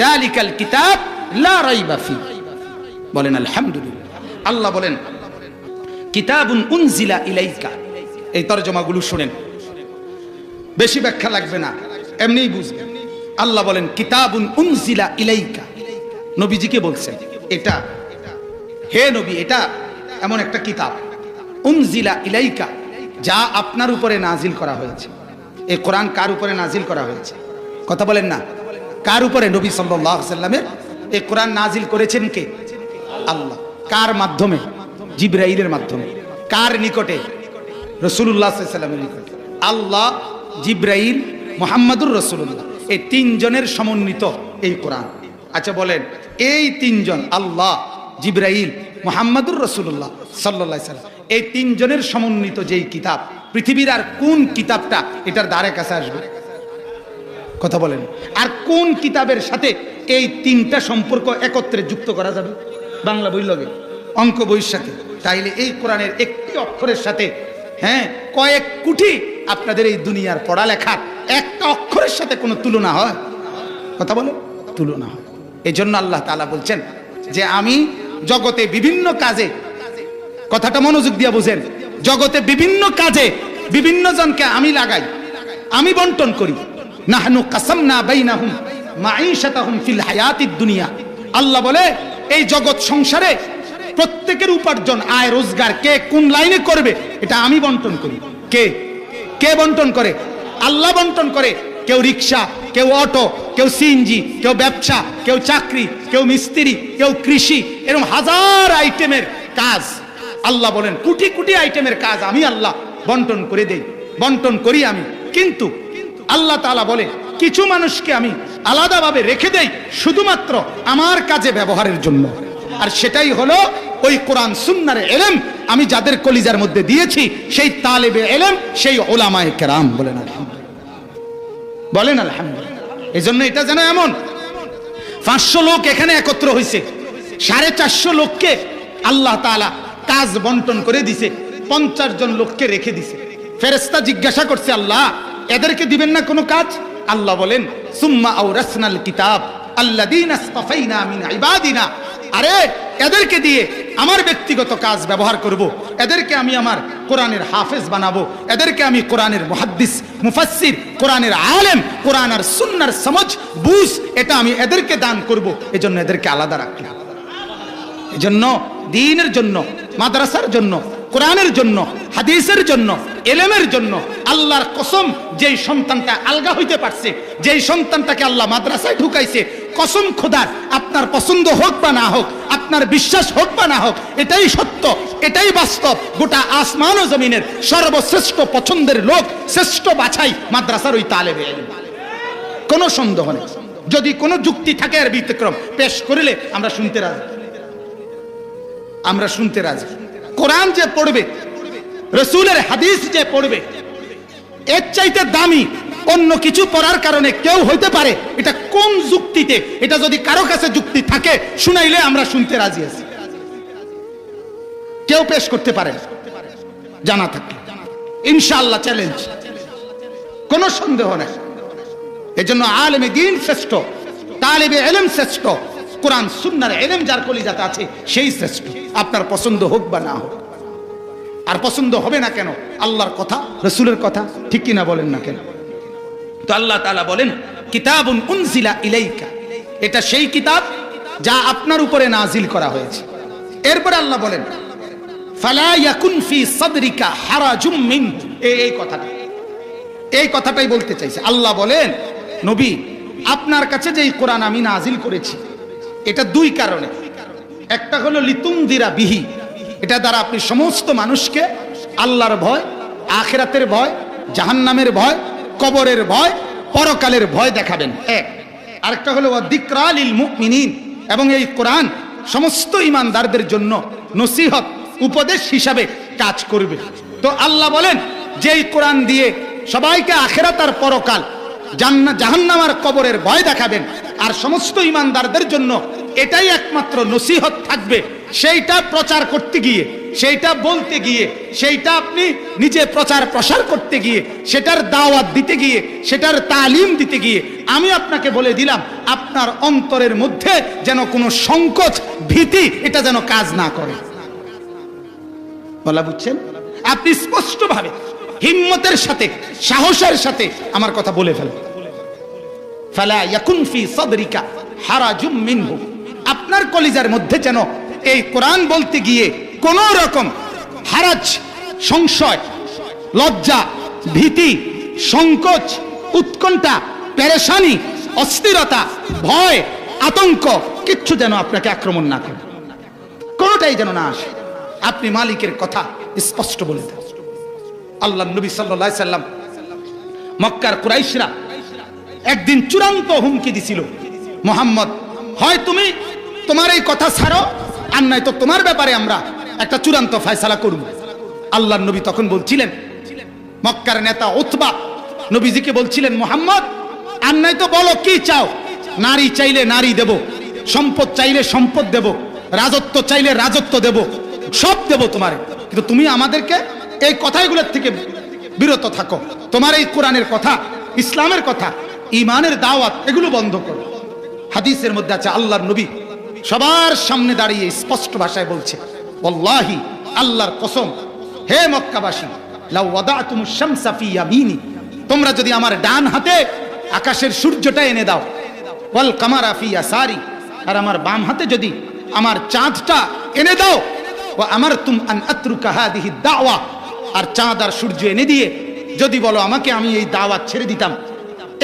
S1: যালিকাল কিতাব লা রাইবা ফি। বলেন আলহামদুলিল্লাহ। আল্লাহ বলেন কিতাবুন উনজিলা ইলাইকা। এই তরজমাগুলো শুনেন, বেশি ব্যাখ্যা লাগবে না, এমনিই বুঝবেন। আল্লাহ বলেন কিতাবুন উনজিলা ইলাইকা, নবীজিকে বলছেন এটা, হে নবী, এটা এমন একটা কিতাব, উনজিলা ইলাইকা, যা আপনার উপরে নাজিল করা হয়েছে। এই কোরআন কার উপরে নাজিল করা হয়েছে? কথা বলেন না, কার উপরে? নবী সাল্লাল্লাহু আলাইহি ওয়াসাল্লামের এই কোরআন নাজিল করেছেন কে? আল্লাহ। কার মাধ্যমে? জিবরাইলের মাধ্যমে। কার নিকটে? রাসূলুল্লাহ সাল্লাল্লাহু আলাইহি ওয়াসাল্লামের নিকটে। আল্লাহ, জিবরাইল, মুহাম্মাদুর রাসূলুল্লাহ, এই তিনজনের সমন্বিত এই কোরআন। আচ্ছা বলেন, এই তিনজন আল্লাহ, জিবরাইল, মুহাম্মাদুর রাসূলুল্লাহ সাল্লাল্লাহু আলাইহি ওয়াসাল্লাম, এই তিনজনের সমন্বিত যেই কিতাব, পৃথিবীর আর কোন কিতাবটা এটার দ্বারে কাছে আসবে? কথা বলেন। আর কোন কিতাবের সাথে এই তিনটা সম্পর্ক একত্রে যুক্ত করা যাবে? বাংলা বই লগে, অঙ্ক বইয়ের সাথে। তাইলে এই কোরআনের একটি অক্ষরের সাথে, হ্যাঁ, কয়েক কোটি আপনাদের এই দুনিয়ার পড়ালেখার একটা অক্ষরের সাথে কোনো তুলনা হয়? কথা বলে তুলনা হয়। এই জন্য আল্লাহ তাআলা বলছেন যে আমি জগতে বিভিন্ন কাজে, কথাটা মনোযোগ দিয়ে বুঝেন, জগতে বিভিন্ন কাজে বিভিন্ন জনকে আমি লাগাই, আমি বন্টন করি। নাহনু কাসামনা বাইনাহুম মাঈশাতাহুম ফিল হায়াতিদ দুনিয়া। আল্লাহ বলে এই জগৎ সংসারে প্রত্যেকের উপার্জন, আয় রোজগার কে কোন লাইনে করবে এটা আমি বন্টন করি। কে বন্টন করে? আল্লাহ বন্টন করে। কেউ রিক্সা, কেউ অটো, কেউ সিএনজি, কেউ ব্যবসা, কেউ চাকরি, কেউ মিস্ত্রি, কেউ কৃষি, এরকম হাজার আইটেমের কাজ। আল্লাহ বলেন কোটি কোটি আইটেমের কাজ আমি আল্লাহ বন্টন করে দেই, বন্টন করি আমি। কিন্তু আল্লাহ তাআলা বলে কিছু মানুষকে আমি আলাদাভাবে রেখে দেই শুধুমাত্র আমার কাজে ব্যবহারের জন্য। আর সেটাই হলো ওই কোরআন সুন্নাহর ইলম আমি যাদের কলিজার মধ্যে দিয়েছি, সেই তালেবে ইলম, সেই উলামায়ে কেরাম। বলেন আলহামদুলিল্লাহ, বলেন আলহামদুলিল্লাহ। এই জন্য এটা যেন এমন 500 লোক এখানে একত্র হয়েছে, 450 লোককে আল্লাহ তাআলা কাজ বন্টন করে দিছে, 50 জন লোককে রেখে দিছে। ফেরেশতা জিজ্ঞাসা করছে, আল্লাহ এদেরকে দিবেন না কোনো কাজ? আল্লাহ বলেন, সুম্মা আওরাসনাল কিতাব আল্লাযীনা ইসতাফাইনা মিন ইবাদিনা। আরে এদেরকে দিয়ে আমার ব্যক্তিগত কাজ ব্যবহার করব, এদেরকে আমি আমার কোরআনের হাফেজ বানাবো, এদেরকে আমি কোরআনের মুহাদ্দিস মুফাসসির, কোরআনের আলেম, কোরআন আর সুন্নাহর সমঝ বুঝ এটা আমি এদেরকে দান করব। এজন্য এদেরকে আলাদা রাখলাম। এজন্য দ্বীনের জন্য, মাদ্রাসার জন্য, কোরআনের জন্য, হাদিসের জন্য, ইলমের জন্য আল্লাহর কসম, যেই সন্তানটা আলগা হইতে পারছে, যেই সন্তানটাকে আল্লাহ মাদ্রাসায় ঢুকাইছে, কসম খোদার, আপনার পছন্দ হোক বা না হোক, আপনার বিশ্বাস হোক বা না হোক, এটাই সত্য, এটাই বাস্তব। গোটা আসমান ও জমিনের সর্বশ্রেষ্ঠ পছন্দের লোক, শ্রেষ্ঠ বাছাই মাদ্রাসার ওই তালেবে ইলম, কোনো সন্দেহ নেই। যদি কোনো যুক্তি থাকে আর ব্যতিক্রম পেশ করিলে আমরা শুনতে রাজি, আমরা শুনতে রাজি। কোরআন যে পড়বে, রাসূলের হাদিস যে পড়বে, এর চাইতে দামি অন্য কিছু পড়ার কারণে কেউ হইতে পারে, এটা কোন যুক্তিতে? এটা যদি কারো কাছে যুক্তি থাকে শুনাইলে আমরা শুনতে রাজি আছি। কেউ পেশ করতে পারে জানা থাকে, ইনশাআল্লাহ চ্যালেঞ্জ, কোনো সন্দেহ নেই। এজন্য আলেমে দ্বীন শ্রেষ্ঠ, তালেবে ইলম শ্রেষ্ঠ, কোরআন সুন্নাহর ইলম যার কলিজাতে আছে সেই শ্রেষ্ঠ। আপনার পছন্দ হোক বা না হোক, আর পছন্দ হবে না কেন? আল্লাহর কথা, রাসূলের কথা, ঠিক কিনা বলেন না কেন? তো আল্লাহ তাআলা বলেন, কিতাবুন উনজিলা ইলাইকা, এটা সেই কিতাব যা আপনার উপরে নাজিল করা হয়েছে। এরপরে আল্লাহ বলেন, ফালা ইয়াকুন ফি সাদরিকা হারাজুম মিন, এই কথাটাই বলতে চাইছে। আল্লাহ বলেন, নবী আপনার কাছে যে কোরআন আমি নাজিল করেছি, এটা দুই কারণে। একটা হলো লিতুনদিরা বিহি, এটা দ্বারা আপনি সমস্ত মানুষকে আল্লাহর ভয়, আখিরাতের ভয়, জাহান্নামের ভয়, কবরের ভয়, পরকালের ভয় দেখাবেন, এক। আরেকটা হলো ওয়াযিকরা লিল মুমিনিন, এবং এই কোরআন সমস্ত ঈমানদারদের জন্য নসিহত, উপদেশ হিসাবে কাজ করবে। তো আল্লাহ বলেন যে এই কোরআন দিয়ে সবাইকে আখিরাত আর পরকাল, জান্নাত জাহান্নাম আর কবরের ভয় দেখাবেন, আর সমস্ত ঈমানদারদের জন্য এটাই একমাত্র নসিহত থাকবে। সেইটা প্রচার করতে গিয়ে, সেইটা বলতে গিয়ে, সেইটা আপনি নিজে প্রচার প্রসার করতে গিয়ে, সেটার দাওয়াত দিতে গিয়ে, সেটার তালিম দিতে গিয়ে আমি আপনাকে বলে দিলাম, আপনার অন্তরের মধ্যে যেন কোনো সংকোচ, ভীতি এটা যেন কাজ না করে। বলা বুঝছেন? আপনি স্পষ্টভাবে হিম্মতের সাথে, সাহসের সাথে আমার কথা বলে ফেলেন, ফালা ইয়াকুন ফি সাদরিকা হারাজুম মিনহু, আপনার কলিজার মধ্যে যেন এই কোরআন বলতে গিয়ে কোন রকম হারাজ, সংশয়, লজ্জা, ভীতি, সংকোচ, উৎকণ্ঠা, পেরেশানি, অস্থিরতা, ভয়, আতঙ্ক কিচ্ছু যেন আপনাকে আক্রমণ না করে, কোনটাই যেন না আসে। আপনি মালিকের কথা স্পষ্ট বলে দেন। আল্লাহর নবী সাল্লাল্লাহু আলাইহি সাল্লাম, মক্কার কুরাইশরা একদিন চূড়ান্ত হুমকি দিছিল, মুহাম্মদ হয় তুমি তোমার এই কথা ছাড়ো, আর নাই তো তোমার ব্যাপারে আমরা একটা চূড়ান্ত ফয়সালা করব। আল্লাহর নবী তখন বলছিলেন, মক্কার নেতা উতবা নবীজিকে বলছিলেন, মুহাম্মদ আর নাই তো বলো কি চাও, নারী চাইলে নারী দেব, সম্পদ চাইলে সম্পদ দেব, রাজত্ব চাইলে রাজত্ব দেব, সব দেব তোমার, কিন্তু তুমি আমাদেরকে এই কথাগুলোর থেকে বিরত থাকো, তোমার এই কোরআনের কথা, ইসলামের কথা, ঈমানের দাওয়াত এগুলো বন্ধ করো। হাদিসের মধ্যে আছে আল্লাহর নবী সবার সামনে দাঁড়িয়ে স্পষ্ট ভাষায় বলছে, ওয়াল্লাহি আল্লাহর কসম, হে মক্কাবাসী, লাউ ওয়াদাতুমুশ শামসা ফি ইয়ামিনি, তোমরা যদি আমার ডান হাতে আকাশের সূর্যটা এনে দাও, ওয়াল কামারা ফি ইয়াসারি, আর আমার বাম হাতে যদি আমার চাঁদটা এনে দাও, ওয়া আমারতুম আন আতরুকা হাদিহি দাওয়া, আর চাঁদ আর সূর্য এনে দিয়ে যদি বলো আমাকে, আমি এই দাওয়াত ছেড়ে দিতাম,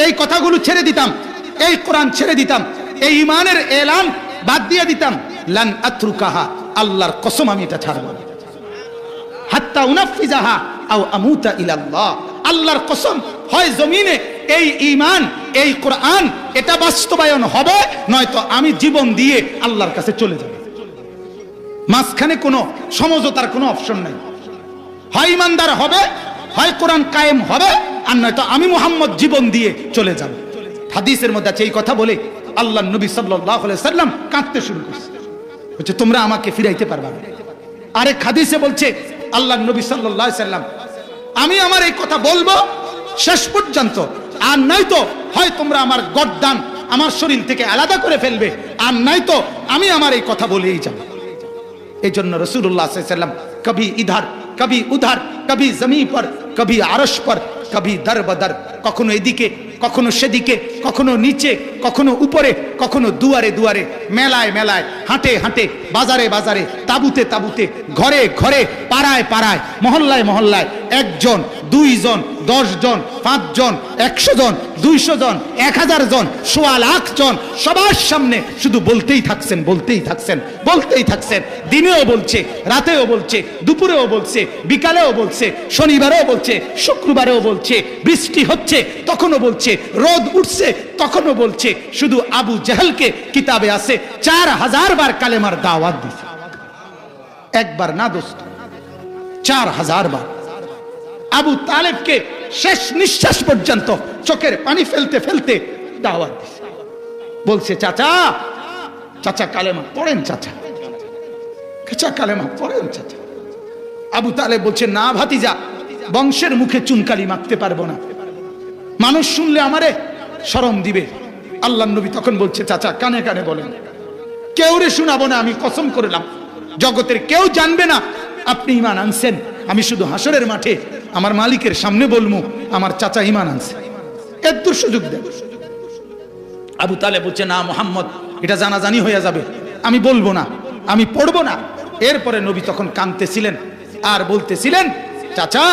S1: এই কথাগুলো ছেড়ে দিতাম, এই কোরআন ছেড়ে দিতাম, এই ঈমানের এলান বাদ দিয়ে দিতাম, লান আতরুকাহা, আল্লাহর কসম আমি এটা ছাড়ব না, হাত্তা উনাফিজাহা আও আমুতা ইলাল্লাহ, আল্লাহর কসম, হয় জমিনে এই ঈমান, এই কোরআন এটা বাস্তবায়ন হবে, নয়তো আমি জীবন দিয়ে আল্লাহর কাছে চলে যাব। মাঝখানে কোনো সমঝোতার কোনো অপশন নাই, হয় ঈমানদার হবে, হয় কোরআন কায়েম হবে, আর নয়তো আমি মুহাম্মদ জীবন দিয়ে চলে যাব। হাদিসের মধ্যে আছে, এই কথা বলে আল্লাহর নবী সাল্লাল্লাহু আলাইহি সাল্লাম কাঁদতে শুরু করছে, বলছে তোমরা আমাকে ফিরাইতে পারবে না। আরেক হাদিসে বলছে আল্লাহর নবী সাল্লাল্লাহু আলাইহি সাল্লাম আমি আমার এই কথা বলবো শেষ পর্যন্ত, আর নয়তো হয় তোমরা আমার গর্দান আমার শরীর থেকে আলাদা করে ফেলবে, আর নয়তো আমি আমার এই কথা বলেই যাব। এই জন্য রাসূলুল্লাহ সাল্লাল্লাহু আলাইহি ওয়াসাল্লাম কবি ইধার কবি উধার, কবি জমি পর কবি আরশ পর, কবি দর বদর, কখনো এদিকে কখনো সেদিকে, কখনো নিচে কখনো উপরে, কখনো দুয়ারে দুয়ারে, মেলায় মেলায়, হাঁটে হাঁটে, বাজারে বাজারে, তাবুতে তাবুতে, ঘরে ঘরে, পাড়ায় পাড়ায়, মহল্লায় মহল্লায়, একজন, দুইজন, 10 জন, 5 জন, 100 জন, 200 জন, 1000 জন, 1.25 লাখ জন, সবার সামনে শুধু বলতেই থাকছেন, বলতেই থাকছেন, বলতেই থাকছেন। দিনেও বলছে, রাতেও বলছে, দুপুরেও বলছে, বিকালেও বলছে, শনিবারেও বলছে, শুক্রবারেও বলছে, বৃষ্টি হচ্ছে তখনও বলছে, রোদ উঠছে তখনও বলছে। শুধু আবু জাহেলকে কিতাবে আছে 4000 বার কালেমার দাওয়াত দিছে, একবার না দোস্ত, 4000 বার। আবু তালেবকে শেষ নিঃশ্বাস পর্যন্ত চোখের পানি ফেলতে ফেলতে দাওয়াত দিছে, বলছে চাচা, চাচা কালেমা পড়েন, চাচা, চাচা কালেমা পড়েন চাচা। আবু তালেব বলছে না ভাতিজা, বংশের মুখে চুনকালি মাখতে পারবো না, মানুষ শুনলে আমারে শরম দিবে। আল্লাহর নবী তখন বলছে চাচা কানে কানে বলেন, কেউ রে শোনাবো না, আমি কসম করলাম জগতের কেউ জানবে না আপনি ঈমান আনছেন, আমি শুধু হাসরের মাঠে আমার মালিকের সামনে বলবো আমার চাচা ঈমান আনছে, এত সুযোগ দেন। আবু তালেব বলছে না মুহাম্মদ, এটা জানাজানি হয়ে যাবে, আমি বলবো না, আমি পড়বো না। এরপরে নবী তখন কাঁদতেছিলেন আর বলতেছিলেন চাচা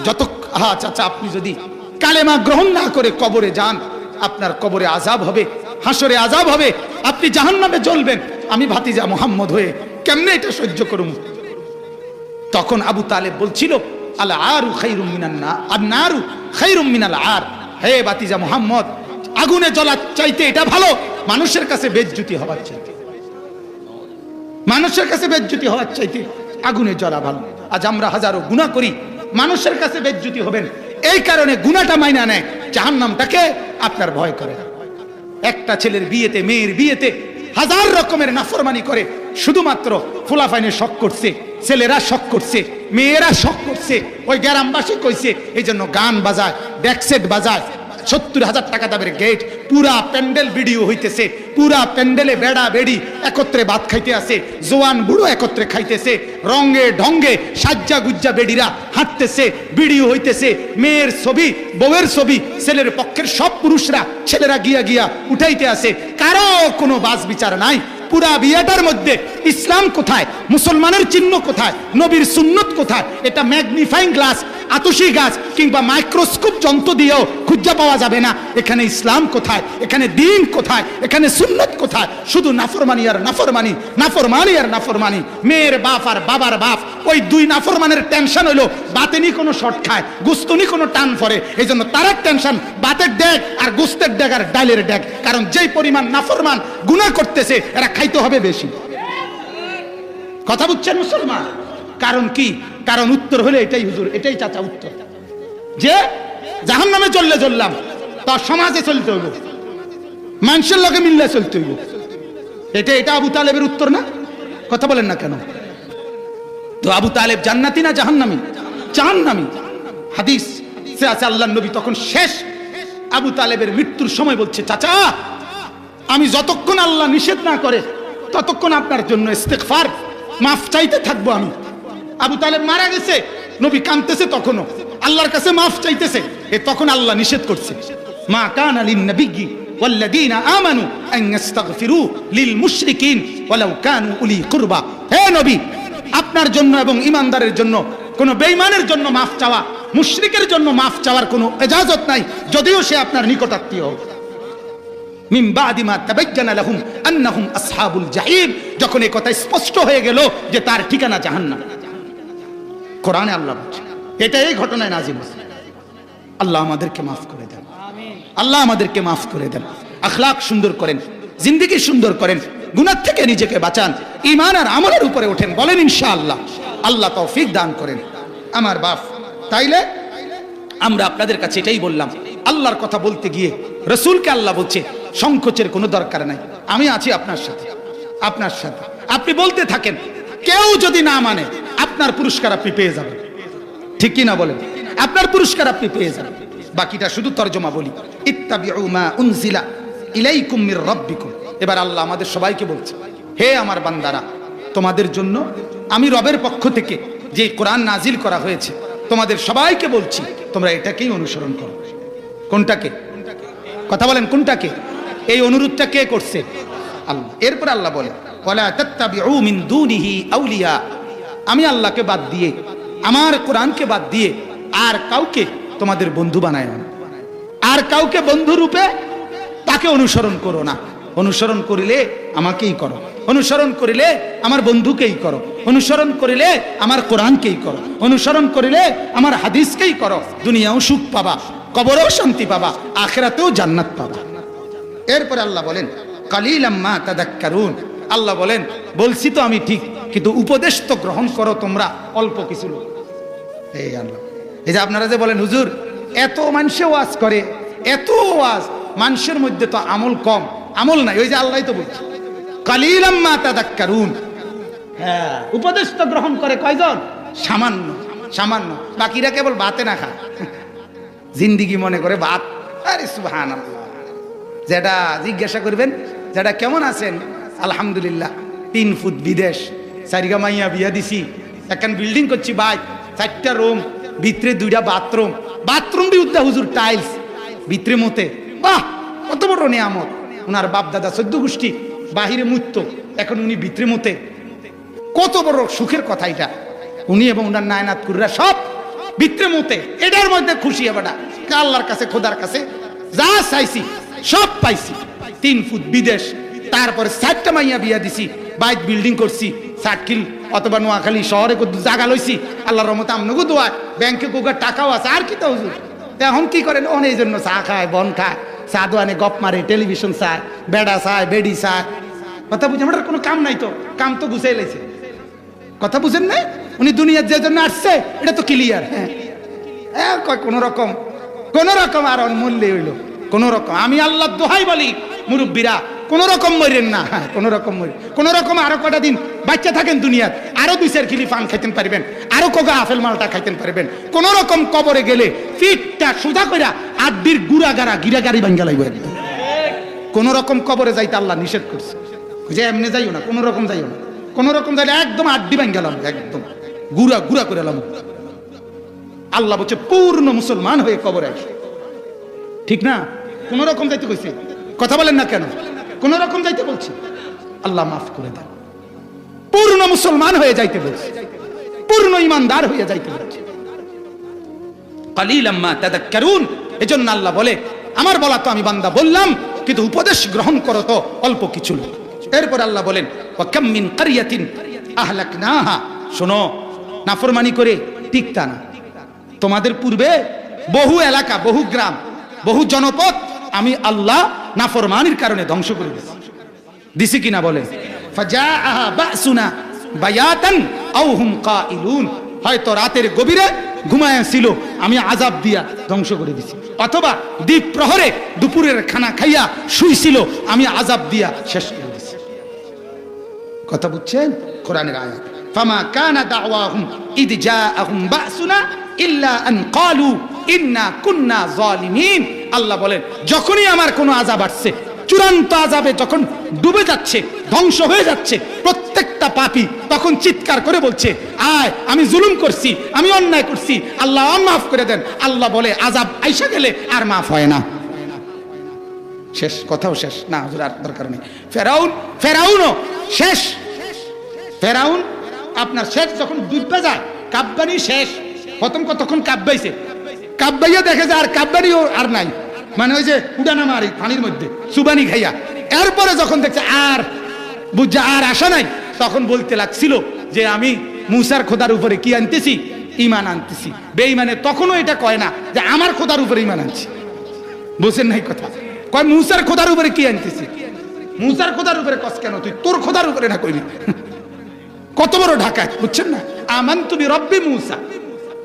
S1: যত, চাচা আপনি যদি কালেমা গ্রহণ না করে কবরে যান, আপনার কবরে আযাব হবে, হাসরে আযাব হবে, আপনি জাহান্নামে জ্বলবেন, আমি ভাতিজা মুহাম্মদ হয়ে কেমনে এটা সহ্য করুম। তখন আবু তালেব বলছিল আল আরু খায়রুম মিনান নার, আর নারু খায়রুম মিনাল আর, হে ভাতিজা মুহাম্মদ, আগুনে জ্বলার চাইতে এটা ভালো মানুষের কাছে বেজ্জতি হওয়ার চাইতে, মানুষের কাছে বেজ্জতি হওয়ার চাইতে আগুনে জ্বলা ভালো। আজ আমরা হাজারো গুনাহ করি, মানুষের কাছে বেজ্জতি হবেন, এই কারণে গুনাহটা মাইনা নেয়, জাহান্নামটাকে আপনার ভয় করে। একটা ছেলের বিয়েতে, মেয়ের বিয়েতে 1000 রকমের নাফরমানি করে, শুধুমাত্র ফুলাফাইনে শখ করছে, ছেলেরা শখ করছে, মেয়েরা শখ করছে, ওই গ্রামবাসী কইছে, এই জন্য গান বাজায়, ডেকসেট বাজায়, 70,000 টাকা দামের গেট, পুরা প্যান্ডেল ভিডিও হইতেছে, পুরা প্যান্ডেলে বেড়া বেড়ি একত্রে ভাত খাইতে আছে, জোয়ান বুড়ো একত্রে খাইতেছে, রঙে ঢঙ্গে সাজ্জা গুজ্জা বেডিরা হাঁটতেছে, ভিডিও হইতেছে, মেয়ের ছবি, বউয়ের ছবি, ছেলের পক্ষের সব পুরুষরা ছেলেরা গিয়া গিয়া উঠাইতে আছে, কারো কোনো বাস বিচার নাই। পুরা বিয়েটার মধ্যে ইসলাম কোথায়, মুসলমানের চিহ্ন কোথায়, নবীর সুন্নত কোথায়, এটা ম্যাগনিফাইং গ্লাস, আতশী গাছ কিংবা মাইক্রোস্কোপ যন্ত্র দিয়েও খুঁজে পাওয়া যাবে না। এখানে ইসলাম কোথায়, এখানে দ্বীন কোথায়, এখানে সুন্নত কোথায়? শুধু নাফরমানি আর নাফরমানি, নাফরমানি আর নাফরমানি। মেয়ের বাপ আর বাবার বাপ, ওই দুই নাফরমানের টেনশন হইলো বাতেনি কোনো শর্ট খায়, গুস্তনি কোনো টান পরে, এই জন্য তার টেনশন বাতের ডেক আর গুস্তের ডেক আর ডালের ডেক, কারণ যেই পরিমাণ নাফরমান গুনাহ করতেছে এরা খাইতে হবে বেশি। কথা বুঝছেন মুসলমান? কারণ কি? কারণ উত্তর হলে এটাই হুজুর, এটাই চাচা উত্তর, যে জাহান্নামে চললে চললাম, তার সমাজে চলতে হইব, মানুষের লগে মিললে চলতে হইব। এটা আবু তালেবের উত্তর না? কথা বলেন না কেন? তো আবু তালেব জান্নাতি না জাহান্নামী? জাহান্নামী। হাদিস সে আছে, আল্লাহর নবী তখন শেষ আবু তালেবের মৃত্যুর সময় বলছে, চাচা আমি যতক্ষণ আল্লাহ নিষেধ না করে ততক্ষণ আপনার জন্য ইস্তেগফার, মাফ চাইতে থাকবো আমি। আবু তালেব মারা গেছে, নবী কাঁদতেছে, তখনও আল্লাহর কাছে মাফ চাইতেছে, তখন আল্লাহ নিষেধ করছে, মা কানা লিন নবিয়্যি ওয়াল্লাযীনা আমানু আন ইস্তাগফিরু লিল মুশরিকিন ওয়ালাউ কানু উলি কুরবা। হে নবী, আপনার জন্য এবং ঈমানদারের জন্য, কোন বেঈমানের জন্য মাফ চাওয়া, মুশরিকের জন্য মাফ চাওয়ার কোনো ইজাজত নাই, যদিও সে আপনার নিকটাত্মীয় হোক। মিন বাদি মা তাবায়্যানা লাহুম আন্নাহুম আসহাবুল জাহিম, যখন এই কথা স্পষ্ট হয়ে গেল যে তার ঠিকানা জাহান্নাম। কোরআনে আল্লাহ বলছে, এটা এই ঘটনায় নাজিল হয়েছে। আল্লাহ আমাদেরকে মাফ করে দেন, আল্লাহ আমাদেরকে মাফ করে দেন, আখলাক সুন্দর করেন, জিন্দেগি সুন্দর করেন, গুনাহ থেকে নিজেকে বাঁচান, ঈমান আর আমলের উপরে ওঠেন, বলেন ইনশাআল্লাহ। আল্লাহ তৌফিক দান করেন। আমার বাপ, তাইলে আমরা আপনাদের কাছে এটাই বললাম, আল্লাহর কথা বলতে গিয়ে রাসূলকে আল্লাহ বলছে সংকোচের কোনো দরকার নাই, আমি আছি আপনার সাথে, আপনার সাথে। আপনি বলতে থাকেন, কেউ যদি না মানে আপনার পুরস্কার আপনি পেয়ে যাবেন, ঠিক কি না বলেন? আপনার পুরস্কার আপনি পেয়ে যাবেন। বাকিটা শুধু তরজমা বলি, ইত্তাবিউ মা উনজিলা ইলাইকুম মির রাব্বিকুম। এবার আল্লাহ আমাদের সবাইকে বলছে, হে আমার বান্দারা, তোমাদের জন্য আমি রবের পক্ষ থেকে যে কোরআন নাজিল করা হয়েছে তোমাদের সবাইকে বলছি তোমরা এটাকেই অনুসরণ করো। কোনটাকে? কথা বলেন, কোনটাকে? এই অনুরোধটা কে করছে? আল্লাহ। এরপর আল্লাহ বলে, ওয়ালা তাত্তাবিউ মিন দুনিহি আউলিয়া, আমি আল্লাহকে বাদ দিয়ে, আমার কোরআনকে বাদ দিয়ে আর কাউকে তোমাদের বন্ধু বানায় না, আর কাউকে বন্ধু রূপে তাকে অনুসরণ করো না। অনুসরণ করিলে আমাকেই করো, অনুসরণ করিলে আমার বন্ধুকেই করো, অনুসরণ করিলে আমার কোরআনকেই করো, অনুসরণ করিলে আমার হাদিসকেই করো। দুনিয়াও সুখ পাবা, কবরেও শান্তি পাবা, আখিরাতেও জান্নাত পাবা। এরপর আল্লাহ বলেন, কালিলাম মা তাদাক্কারুন। আল্লাহ বলেন, বলছি তো আমি ঠিক, কিন্তু উপদেশ তো গ্রহণ করো তোমরা অল্প কিছু লোক। এই আল্লাহ, এই যে আপনারা যে বলেন হুজুর এত মানুষে ওয়াজ করে, এত ওয়াজ, মানুষের মধ্যে তো আমল কম, আমল নাই। ওই যে আল্লাহ তো বলছে, কালিলাম মা তাদাক্কারুন। হ্যাঁ, উপদেশ তো গ্রহণ করে কয়জন? সামান্য, সামান্য। বাকিরা কেবল ভাতে না খা, জিন্দিগি মনে করে ভাত। আরে সুবহানাল্লাহ। যেটা জিজ্ঞাসা করবেন, যেটা কেমন আছেন, আলহামদুলিল্লাহ, 3 ফুট বিদেশ, 4 মাইয়া বিয়া দিছি, এখন বিল্ডিং করছি ভাই, 4টা রুম, ভিতরে 2টা বাথরুম, বাথরুম দিয়ে উদ্দা হুজুর টাইলস, ভিতরে মতে। বাহ, কত বড় নিয়ামত। ওনার বাপ দাদা 14 গোষ্ঠী বাহিরে মুক্ত, এখন উনি ভিতরে মতে। কত বড় সুখের কথা এটা। উনি এবং ওনার নায়নাত কুররা সব ভিতরে মতে, এটার মধ্যে খুশি হবেটা। আল্লাহর কাছে, খোদার কাছে যা চাইছি সব পাইছি। 3 ফুট বিদেশ, তারপরে 4টা মাইয়া বিয়া দিছি, বাইক বিল্ডিং করছি, সার্কিল অথবা নোয়াখালী শহরে জায়গা লইছি। আল্লাহর রহমতে আমনগো দোয়া, ব্যাংকে কোকার টাকাও আছে। আর কি তো হুজুর এখন কি করেন? এই জন্য চা খায়, বন খায়, চা দোয়ানে গপ মারে, টেলিভিশন চায়, বেড়া চায়, বেডি চায়। কথা বুঝে আমার কোনো কাম নাই, তো কাম তো গুছাই লাইছে। কথা বুঝেন না? উনি দুনিয়ার যে জন্য আসছে এটা তো ক্লিয়ার। হ্যাঁ, কোন রকম আর অনমূল্যে হইল, কোন রকম। আমি আল্লাহ দোহাই বলি মুরব্বীরা, কোন রকম মরেন না, কোন রকম মরেন, কোন রকম আরো কটা দিন বাচ্চা থাকেন দুনিয়ার, আরো 2 কিলি পান খাইতেন পারবেন, আরো কোগা আপেল মালটা খাইতেন পারবেন। কোন রকম কবরে গেলে ফিটটা সোজা কইরা আড্ডির গুড়াগাড়া গিরাগাড়ি ভাঙ্গা লাগবে একদম। কোন রকম কবরে যাইতে আল্লাহ নিষেধ করছে, যে এমনি যাইও না, কোন রকম যাইও না। কোন রকম যাইলে একদম আড্ডি ভাঙ্গালাম, একদম গুড়া গুড়া করে এলাম। আল্লাহ বলছে পূর্ণ মুসলমান হয়ে কবরে আসে, ঠিক না? কোন রকম যাইতে কইছে? কথা বলেন না কেন? কোন রকম যাইতে বলছে? আল্লাহ মাফ করে দেন। পূর্ণ মুসলমান হয়ে যাইতে বলছে, পূর্ণ ইমানদার হয়ে যাইতে বলছে। কালিলাম মা তাদাক্কারুন। এজন্য আল্লাহ বলে, আমার বলা তো আমি বান্দা বললাম, কিন্তু উপদেশ গ্রহণ করো তো অল্প কিছু লোক। এরপর আল্লাহ বলেন, ওয়া কাম মিন কারিয়াতিন আহলাকনাহা। শোনো, নাফরমানি করে টিকতা না। তোমাদের পূর্বে বহু এলাকা, বহু গ্রাম, বহু জনপদ আমি আল্লাহ নাফরমানির কারণে ধ্বংস করে দিছি কিনা বলেন? ফাজাআহা বাসুনা বায়াতান আও হুম কাইলুন। হয়তো রাতের গভীরে ঘুমায় ছিল, আমি আযাব দিয়া ধ্বংস করে দিছি, অথবা দ্বীপ প্রহরে দুপুরের খানা খাইয়া শুইছিল, আমি আযাব দিয়া শেষ করে দিছি। কথা বুঝছেন? কোরআনের আয়াত। ফামা কানা দাওয়াহুম ইদ জাআহুম বাসুনা ইল্লা আন ক্বালু ইন্না কুন্না যালিমিন। আল্লাহ বলেন, যখনই আমার কোনো আযাব আসছে, চূড়ান্ত আযাবে যখন ডুবে যাচ্ছে, ধ্বংস হয়ে যাচ্ছে প্রত্যেকটা পাপী, তখন চিৎকার করে বলছে, আয় আমি জুলুম করছি, আমি অন্যায় করছি, আল্লাহ মাফ করে দেন। আল্লাহ বলে, আযাব আইসা গেলে আর মাফ হয় না। শেষ, কথাও শেষ না হুজুর, আর দরকার নেই। ফেরাউনও শেষ। ফেরাউন আপনার শেষ, যখন ডুববে যায়, কাব্বানি শেষ, প্রথম কতক্ষণ কাব্বাইছে, কাব্বাইয়া দেখে যে আর কাব্বানিও আর নাই, মানে ওই যে উডানা মারি পানির মধ্যে সুবানি খাইয়া। এরপরে যখন দেখছে আর বুঝছে আর আশা নাই, তখন বলতে লাগছিল যে আমি মুসার খোদার উপরে কি আনতেছি? ঈমান আনতেছি। বেঈমানে তখনও এটা কয় না যে আমার খোদার উপরে ঈমান আনছি। বুঝেন নাই কথা? কয় মুসার খোদার উপরে কি আনতেছি। মুসার খোদার উপরে কস কেন? তুই তোর খোদার উপরে না কইবি। কত বড় ঢাকায়, বুঝছেন না? আমানতু বিরব্বি মুসা,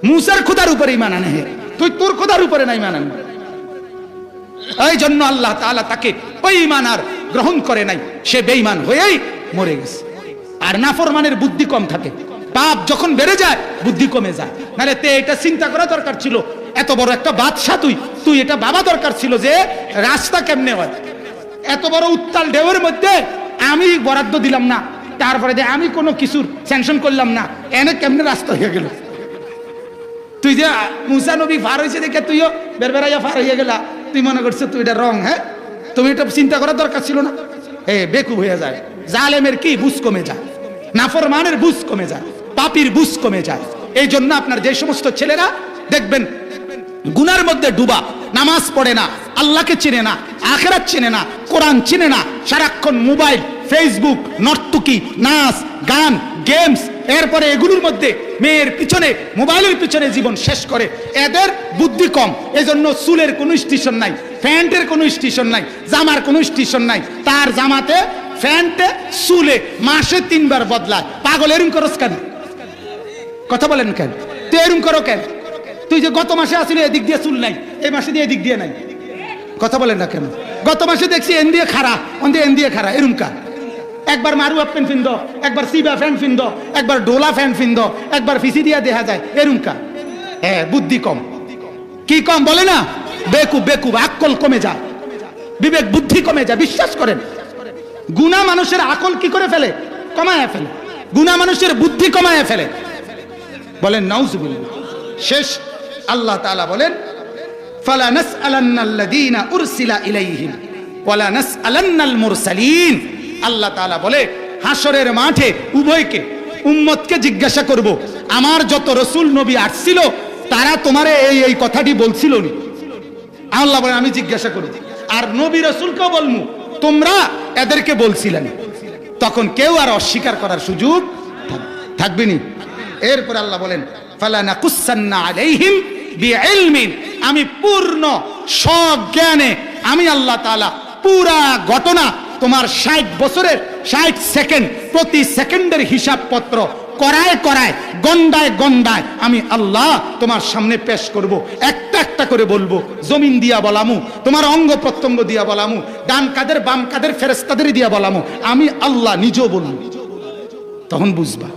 S1: মুসার খোদার উপরে ঈমান আনে, তুই তোর খোদার উপরে না ঈমান আনবি। এই জন্য আল্লাহ তাআলা তাকে ওই ঈমান আর গ্রহণ করে নাই, সে বেঈমান হয়েই মরে গেছে। আর নাফরমানের বুদ্ধি কম থাকে, পাপ যখন বেড়ে যায় বুদ্ধি কমে যায়। নাহলে তে এটা চিন্তা করা দরকার ছিল, এত বড় একটা বাদশা তুই এটা ভাবা দরকার ছিল যে রাস্তা কেমনে হয়। এত বড় উত্তাল ঢেউয়ের মধ্যে আমি বরাদ্দ দিলাম না, তারপরে যে আমি কোনো কিছুর স্যাংশন করলাম না, এনে কেমনে রাস্তা হয়ে গেল। তুই যে মুসা নবী ফার হয়েছে দেখে তুইও বেরবেরাইয়া ফার হয়ে গেলা, তুই মনে করছো তুই এটা রং। হ্যাঁ, তুমি এটা চিন্তা করার দরকার ছিল না। বেকুব হয়ে যায়। জালেমের কি বুঝ কমে যায়, নাফরমানের বুঝ কমে যায়, পাপীর বুঝ কমে যায়। এই জন্য আপনার যে সমস্ত ছেলেরা দেখবেন গুনার মধ্যে ডুবা, নামাজ পড়ে না, আল্লাহকে চিনে না, আখিরাত চিনে না, কোরআন চিনে না, সারাক্ষণ মোবাইল, ফেসবুক, নর্তকী, নাচ, গান, গেমস, এরপরে এগুলোর মধ্যে মেয়ের পিছনে, মোবাইলের পিছনে জীবন শেষ করে। এদের বুদ্ধি কম, এজন্য চুলের কোনো স্টেশন নাই, প্যান্টের কোনো স্টেশন নাই, জামার কোনো স্টেশন নাই। তার জামাতে, প্যান্টে, চুলে মাসে 3 বার বদলায়। পাগল এরম করস কেন? কথা বলেন কেন? তুই এরম করো কেন? তুই যে গত মাসে আসলে এদিক দিয়ে চুল নাই, এই মাসে দিয়ে এদিক দিয়ে নাই। কথা বলেন না কেন? গত মাসে দেখছি এন দিয়ে খাড়া, অন দিয়ে এন দিয়ে খাড়া, এরম কার? একবার মারুয়া প্যান্ট ফিন্দ, একবার সিবা প্যান্ট ফিন্দ, একবার ডোলা প্যান্ট ফিন্দ, একবার ফিসি দিয়া দেখা যায়, এরম কার? বুদ্ধি কম। কি কম বলে না? বেকুব, বেকুব, আকল কমে যায়, বিবেক বুদ্ধি কমে যায়। বিশ্বাস করেন, গুনাহ মানুষের আকল কি করে ফেলে? কমায় ফেলে। গুনাহ মানুষের বুদ্ধি কমায় ফেলে। বলেন নাউজুবিল্লাহ। শেষ আল্লাহ তাআলা বলেন, ফালা নাসআলান্নাল্লাযীনা উরসিলা ইলাইহিম ওয়ালা নাসআলান্নাল মুরসালিন। আল্লাহ তাআলা বলে, হাসরের মাঠে উভয়কে, উম্মতকে জিজ্ঞাসা করব, আমার যত রাসূল নবী আসছিল তারা তোমারে এই কথাটি বলছিল নি? আল্লাহ বলেন, আমি জিজ্ঞাসা করব। আর নবী রাসূলকেও বলমু, তোমরা এদেরকে বলছিলেন। তখন কেউ আর অস্বীকার করার সুযোগ থাকবে না। এরপর আল্লাহ বলেন, ফালা নাকুসান্না আলাইহিম বিইলমিন। আমি পূর্ণ সজ্ঞানে, আমি আল্লাহ তাআলা পুরা ঘটনা তোমার 60 বছরের 60 সেকেন্ড, প্রতি সেকেন্ডের হিসাবপত্র করায় করায়, গন্ডায় গন্ডায় আমি আল্লাহ তোমার সামনে পেশ করব। একটা একটা করে বলবো, জমিন দিয়া বলামু, তোমার অঙ্গ প্রত্যঙ্গ দিয়া বলামু, ডান কাদের বাম কাদের ফেরেশতাদের দিয়া বলামু, আমি আল্লাহ নিজেও বলবো। তখন বুঝবা,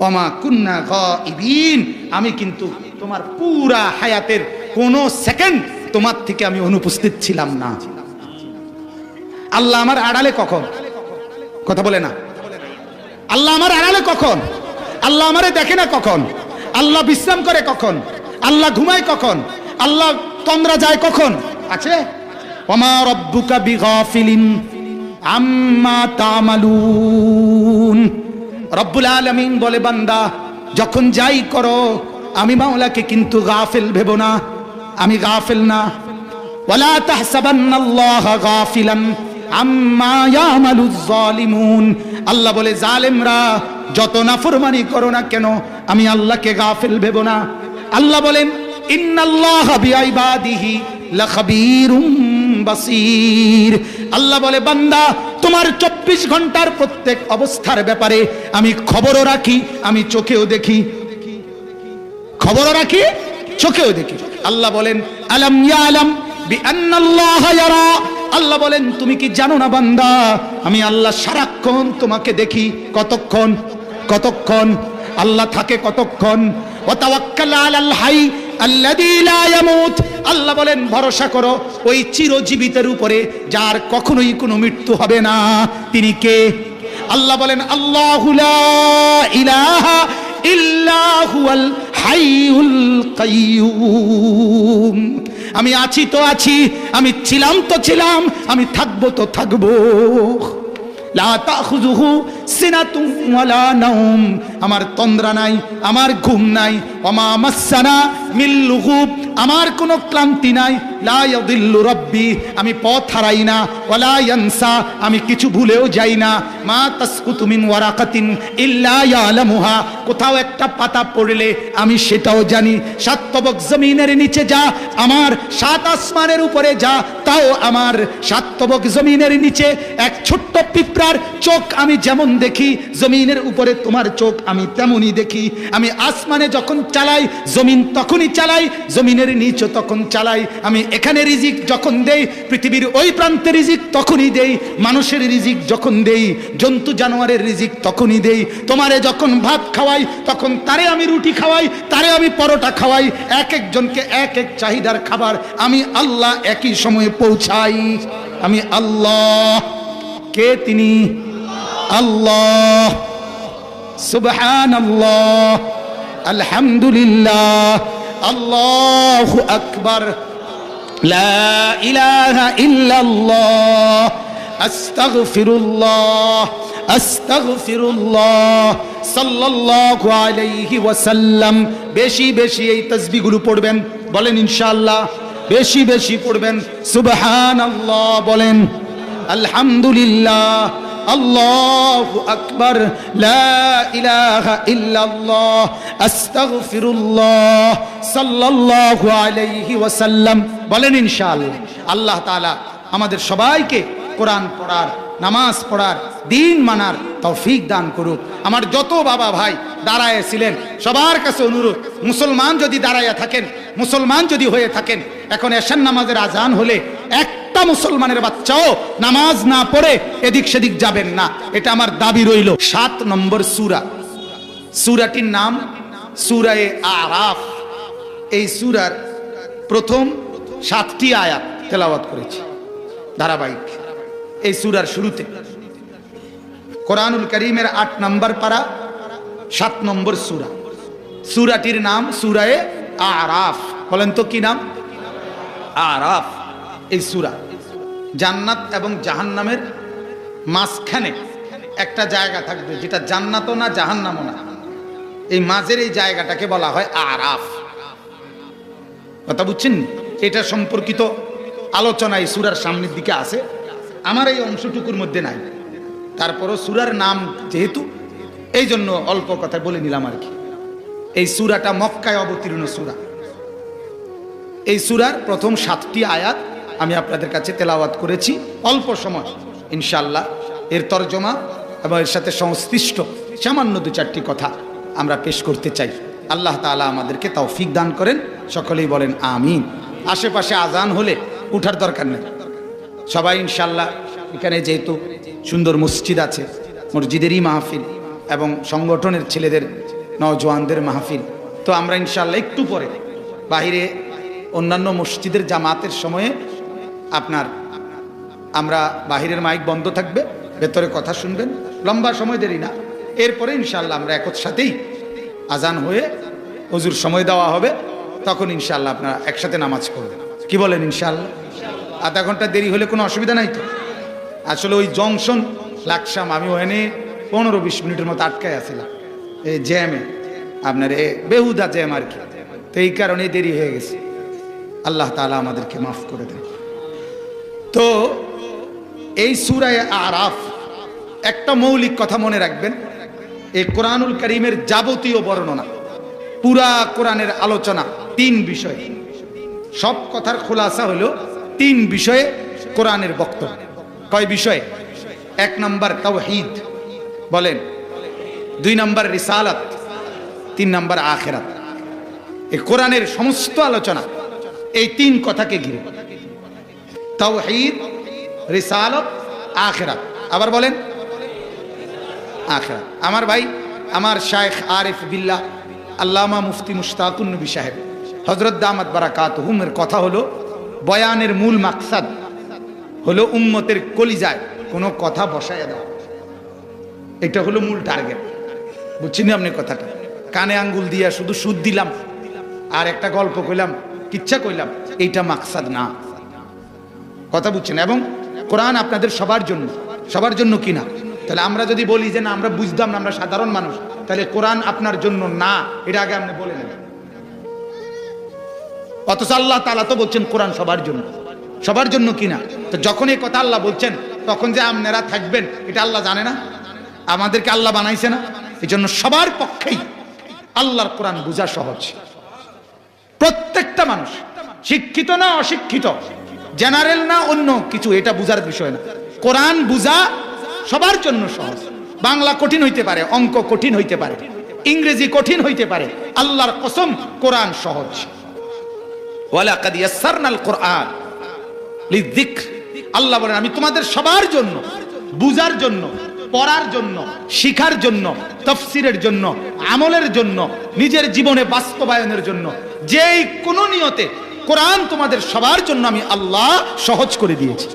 S1: ওমা কুন্না গাইবিন, আমি কিন্তু তোমার পুরা হায়াতের কোন সেকেন্ড তোমার থেকে আমি অনুপস্থিত ছিলাম না। আল্লাহ আমার আড়ালে কখন? কথা বলে না। আল্লাহ আমার আড়ালে কখন? আল্লাহ আমারে দেখে না কখন? আল্লাহ বিশ্রাম করে কখন? আল্লাহ ঘুমায় কখন? আল্লাহ তন্দ্রা যায় কখন? আছে? ওমা রব্বুকা বিগাফিলিন আম্মা তামালুন। রব্বুল আলামিন বলে, বান্দা যখন যাই করো, আমি মাওলাকে কিন্তু গাফিল ভেবো না, আমি গাফিল না। ওয়ালা তাহসাবান্নাল্লাহা গাফিলান আম্মা ইয়ামালুজ জালিমুন। আল্লাহ বলে, জালেমরা যত নাফরমানি করো না কেন, আমি আল্লাহকে গাফিল ভেবো না। আল্লাহ বলেন, ইন্নাল্লাহা বিইবাদিহি লাখাবীরুম বাসীর। আল্লাহ বলে, বান্দা তোমার 24 ঘন্টার প্রত্যেক অবস্থার ব্যাপারে আমি খবরও রাখি, আমি চোখেও দেখি। খবরও রাখি, চোখেও দেখি। আল্লাহ বলেন, আলাম ইয়ালাম বিআন্নাল্লাহা ইয়ারা। আল্লাহ বলেন, তুমি কি জানো না বান্দা, আমি আল্লাহ সারাক্ষণ তোমাকে দেখি। কতক্ষণ? কতক্ষণ? আল্লাহ থাকে কতক্ষণ? ওয়া তাওয়াক্কাল আলাল হাই আল্লাযী লা ইয়ামুত। আল্লাহ বলেন, ভরসা করো ওই চিরজীবিতের উপরে, যার কখনোই কোনো মৃত্যু হবে না। তিনি কে? আল্লাহ বলেন, আল্লাহু লা ইলাহা ইল্লা হুয়াল হাইয়ুল কাইয়্যুম। আমি আছি তো আছি, আমি ছিলাম তো ছিলাম, আমি থাকবো তো থাকবো। লা তাখুযুহু সিনাতুন ওয়ালা নাওম। আমার তন্দ্রা নাই, আমার ঘুম নাই। ওমা মাসসানা মিন লুগুব। আমার কোনো ক্লান্তি নাই। লা ইয়াদিল্লু রাব্বি। আমি পথ হারাই না। ওয়ালা ইয়ানসা। আমি কিছু ভুলেও যাই না। মা তাসকুতু মিন ওয়ারাকাতিন ইল্লা ইয়ালামুহা। কোথাও একটা পাতা পড়লে আমি সেটাও জানি। 7 তবক জমিনের নিচে যা আমার, 7 আসমানের উপরে যা তাও আমার। 7 তবক জমিনের নিচে এক ছোট্ট পিঁপড়ার চোখ আমি যেমন দেখি, জমিনের উপরে তোমার চোখ আমি তেমনই দেখি। আমি আসমানে যখন চালাই জমিন তখনই চালাই, জমিনের নিচে তখন চালাই। আমি এখানে রিজিক যখন দেই পৃথিবীর ওই প্রান্তে রিজিক তখনই দেই। মানুষের রিজিক যখন দেই, জন্তু জানোয়ারের রিজিক তখনই দেই। তোমারে যখন ভাত খাওয়াই তখন তারে আমি রুটি খাওয়াই, তারে আমি পরোটা খাওয়াই। এক একজনকে এক এক চাহিদার খাবার আমি আল্লাহ একই সময়ে পৌঁছাই। আমি আল্লাহ। কে তিনি? আল্লাহ। সুবহানাল্লাহ, আলহামদুলিল্লাহ, আল্লাহু আকবার, লা ইলাহা ইল্লাল্লাহ, আস্তাগফিরুল্লাহ, আস্তাগফিরুল্লাহ, সাল্লাল্লাহু আলাইহি ওয়াসাল্লাম। বেশি বেশি এই তাসবিহগুলো পড়বেন, বলেন ইনশাআল্লাহ। বেশি বেশি পড়বেন। সুবহানাল্লাহ বলেন, আলহামদুলিল্লাহ, আল্লাহু আকবার, লা ইলাহা ইল্লাল্লাহ, আস্তাগফিরুল্লাহ, সাল্লাল্লাহু আলাইহি ওয়াসাল্লাম বলেন ইনশাআল্লাহ। আল্লাহ তাআলা আমাদের সবাইকে কোরআন পড়ার, নামাজ পড়ার, দ্বীন মানার তৌফিক দান করুক। আমার যত বাবা ভাই দাঁড়ায় ছিলেন সবার কাছে অনুরোধ, মুসলমান যদি দাঁড়াইয়া থাকেন, মুসলমান যদি হয়ে থাকেন, এখন এশার নামাজের আজান হলে একটা মুসলমানের বাচ্চাও নামাজ না পড়ে এদিক সেদিক যাবেন না, এটা আমার দাবি রইল। 7 নম্বর সূরা, সূরাটির নাম সূরায়ে আরাফ। এই সূরার প্রথম 7টি আয়াত তেলাওয়াত করেছি ধারাবাহিক। এই সূরার শুরুতে কোরআনুল কারীমের 8 নম্বর পারা 7 নম্বর সূরা। সূরাটির নাম সূরায়ে আরাফ। বলেন তো কি নাম? আরাফ। এই সূরা জান্নাত এবং জাহান্নামের মাঝখানে একটা জায়গা থাকবে, যেটা জান্নাতও না জাহান্নামও না, এই মাঝের এই জায়গাটাকে বলা হয় আরাফ। কথা বুঝছেন? এটা সম্পর্কিত আলোচনা এই সূরার সামনের দিকে আছে, আমার এই অংশটুকুর মধ্যে নাই। তারপরও সূরার নাম যেহেতু, এই জন্য অল্প কথা বলে নিলাম আর কি। এই সূরাটা মক্কায় অবতীর্ণ সূরা। এই সূরার প্রথম 7টি আয়াত আমি আপনাদের কাছে তেলাওয়াত করেছি অল্প সময়। ইনশাআল্লাহ এর তরজমা এবং এর সাথে সংশ্লিষ্ট সামান্য 2-4টি কথা আমরা পেশ করতে চাই। আল্লাহ তাআলা আমাদেরকে তৌফিক দান করেন, সকলেই বলেন আমিন। আশেপাশে আজান হলে উঠার দরকার নেই, সবাই ইনশাআল্লাহ এখানে যেহেতু সুন্দর মসজিদ আছে, মসজিদেরই মাহফিল এবং সংগঠনের ছেলেদের নওজোয়ানদের মাহফিল, তো আমরা ইনশাআল্লাহ একটু পরে বাহিরে অন্যান্য মসজিদের জামাতের সময়ে আমরা বাহিরের মাইক বন্ধ থাকবে, ভেতরে কথা শুনবেন, লম্বা সময় দেরি না। এরপরে ইনশাআল্লাহ আমরা একসাথেই আজান হয়ে হুজুর সময় দেওয়া হবে, তখন ইনশাআল্লাহ আপনারা একসাথে নামাজ পড়বেন। কি বলেন? ইনশাআল্লাহ। আধা ঘন্টা দেরি হলে কোনো অসুবিধা নাই তো? আসলে ওই জংশন লাকসাম, আমি ওখানে 15-20 মিনিটের মতো আটকায় আসছিলাম এই জ্যামে, আপনার বেহুদা জ্যাম আর কি, তো এই কারণে দেরি হয়ে গেছে। আল্লাহ তাআলা আমাদেরকে মাফ করে দেন। তো এই সূরায়ে আরাফ, একটা মৌলিক কথা মনে রাখবেন, এই কোরআনুল কারীমের যাবতীয় বর্ণনা, পুরা কোরআনের আলোচনা 3 বিষয়। সব কথার খোলাসা হলো 3 বিষয়ে কোরআনের বক্তব্য। কয় বিষয়ে? 1 নম্বর তাওহীদ, বলেন। 2 নম্বর রিসালাত, 3 নম্বর আখিরাত। এই কোরআনের সমস্ত আলোচনা এই 3 কথাকে ঘিরে। তাওহীদ, রিসালাত, আখিরাত। আবার বলেন আখিরাত। আমার ভাই, আমার শায়েখ আরিফ বিল্লাহ আল্লামা মুফতি মুশতাকুন নবী সাহেব হযরত দামাত বারাকাতুহুমের কথা হলো, বয়ানের মূল মাকসাদ হলো উম্মতের কলিজায় কোনো কথা বসায় দাও, এটা হলো মূল টার্গেট। বুঝছেন আপনি কথাটা? কানে আঙ্গুল দিয়া শুধু সুদ দিলাম আর একটা গল্প কইলাম, কিচ্ছা কইলাম, এইটা মাকসাদ না। কথা বুঝছেন? এবং কোরআন আপনাদের সবার জন্য, সবার জন্য কি না? তাহলে আমরা যদি বলি যে না আমরা বুঝতাম না, আমরা সাধারণ মানুষ, তাহলে কোরআন আপনার জন্য না, এটা আগে আপনি বলে নেন। অথচ আল্লাহ তাআলা তো বলছেন কোরআন সবার জন্য, সবার জন্য কি না? তো যখন এই কথা আল্লাহ বলছেন, তখন যে আপনারা থাকবেন এটা আল্লাহ জানে না? আমাদেরকে আল্লাহ বানাইছে না? এই জন্য সবার পক্ষেই আল্লাহর কোরআন বোঝা সহজ। প্রত্যেকটা মানুষ, শিক্ষিত না অশিক্ষিত, জেনারেল না অন্য কিছু, এটা বুঝার বিষয় না। কোরআন বুঝা সবার জন্য সহজ। বাংলা কঠিন হইতে পারে, অঙ্ক কঠিন হইতে পারে, ইংরেজি কঠিন হইতে পারে, আল্লাহর কসম কোরআন সহজ। ওয়ালাকাদ ইয়াসসারনাল কোরআন লিযিকর, আল্লাহ বলেন আমি তোমাদের সবার জন্য, বুঝার জন্য, পড়ার জন্য, শিখার জন্য, তাফসীরের জন্য, আমলের জন্য, নিজের জীবনে বাস্তবায়নের জন্য, যেই কোনো নিয়তে কোরআন তোমাদের সবার জন্য আমি আল্লাহ সহজ করে দিয়েছি।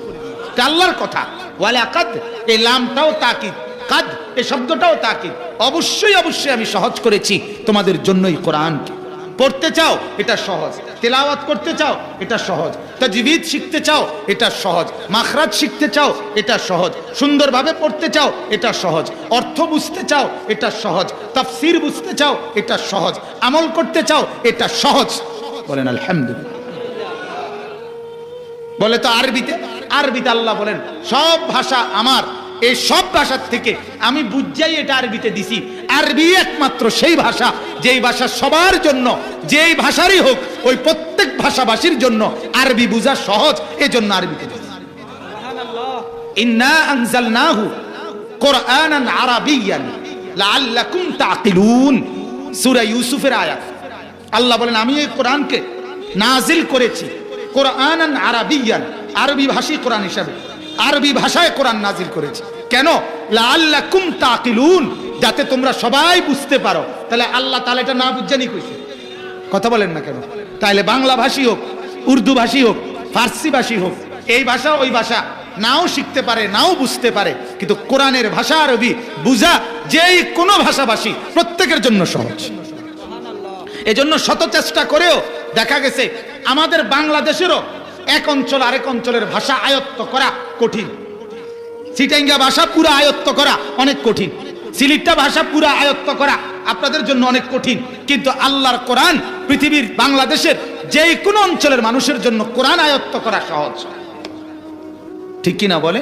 S1: এটা আল্লাহর কথা। ওয়ালাকাদ, এই লামটাও তাকিদ, কাদ এই শব্দটাও তাকিদ। অবশ্যই অবশ্যই আমি সহজ করেছি তোমাদের জন্যই কোরআনকে। পড়তে চাও এটা সহজ, তেলাওয়াত করতে চাও এটা সহজ, তাজবিদ শিখতে চাও এটা সহজ, মাখরাজ শিখতে চাও এটা সহজ, সুন্দরভাবে পড়তে চাও এটা সহজ, অর্থ বুঝতে চাও এটা সহজ, তাফসীর বুঝতে চাও এটা সহজ, আমল করতে চাও এটা সহজ। বলেন আলহামদুলিল্লাহ। বলে তো আরবিতে, আরবিতে আল্লাহ বলেন সব ভাষা আমার, এই সব ভাষার থেকে আমি বুঝাই এটা আরবিতে দিছি। আরবি একমাত্র সেই ভাষা যেই ভাষা সবার জন্য, যেই ভাষারই হোক ওই প্রত্যেক ভাষাভাষীর জন্য আরবি বুঝা সহজ, এজন্য আরবিতে দিছি। ইন্না আনজালনাহু কুরআনান আরাবিয়্যান লাআল্লাকুম তাকিলুন, সূরা ইউসুফের আয়াত। আল্লাহ বলেন আমি এই কোরআনকে নাজিল করেছি কুরআনান আরাবিয়্যান, আরবি ভাষী কোরআন হিসাবে, আরবি ভাষায় কোরআন নাজিল করেছে। কেন? লাআল্লাকুম তাকিলুন, যাতে তোমরা সবাই বুঝতে পারো। তাহলে আল্লাহ তাআলা এটা না বুঝজানি কইছে, কথা বলেন না কেন? তাহলে বাংলা ভাষী হোক, উর্দু ভাষী হোক, ফার্সি ভাষী হোক, এই ভাষা ওই ভাষা নাও শিখতে পারে, নাও বুঝতে পারে, কিন্তু কোরআনের ভাষা আরবি বুঝা যেই কোনো ভাষাভাষী প্রত্যেকের জন্য সহজ। এজন্য শত চেষ্টা করেও দেখা গেছে আমাদের বাংলাদেশেরও এক অঞ্চল আরেক অঞ্চলের ভাষা আয়ত্ত করা কঠিন। চিটাঙ্গা ভাষা পুরা আয়ত্ত করা অনেক কঠিন, সিলেটা ভাষা পুরা আয়ত্ত করা আপনাদের জন্য অনেক কঠিন, কিন্তু আল্লাহর কোরআন পৃথিবীর বাংলাদেশের যে কোনো অঞ্চলের মানুষের জন্য কোরআন আয়ত্ত করা সহজ। ঠিক কি না বলে?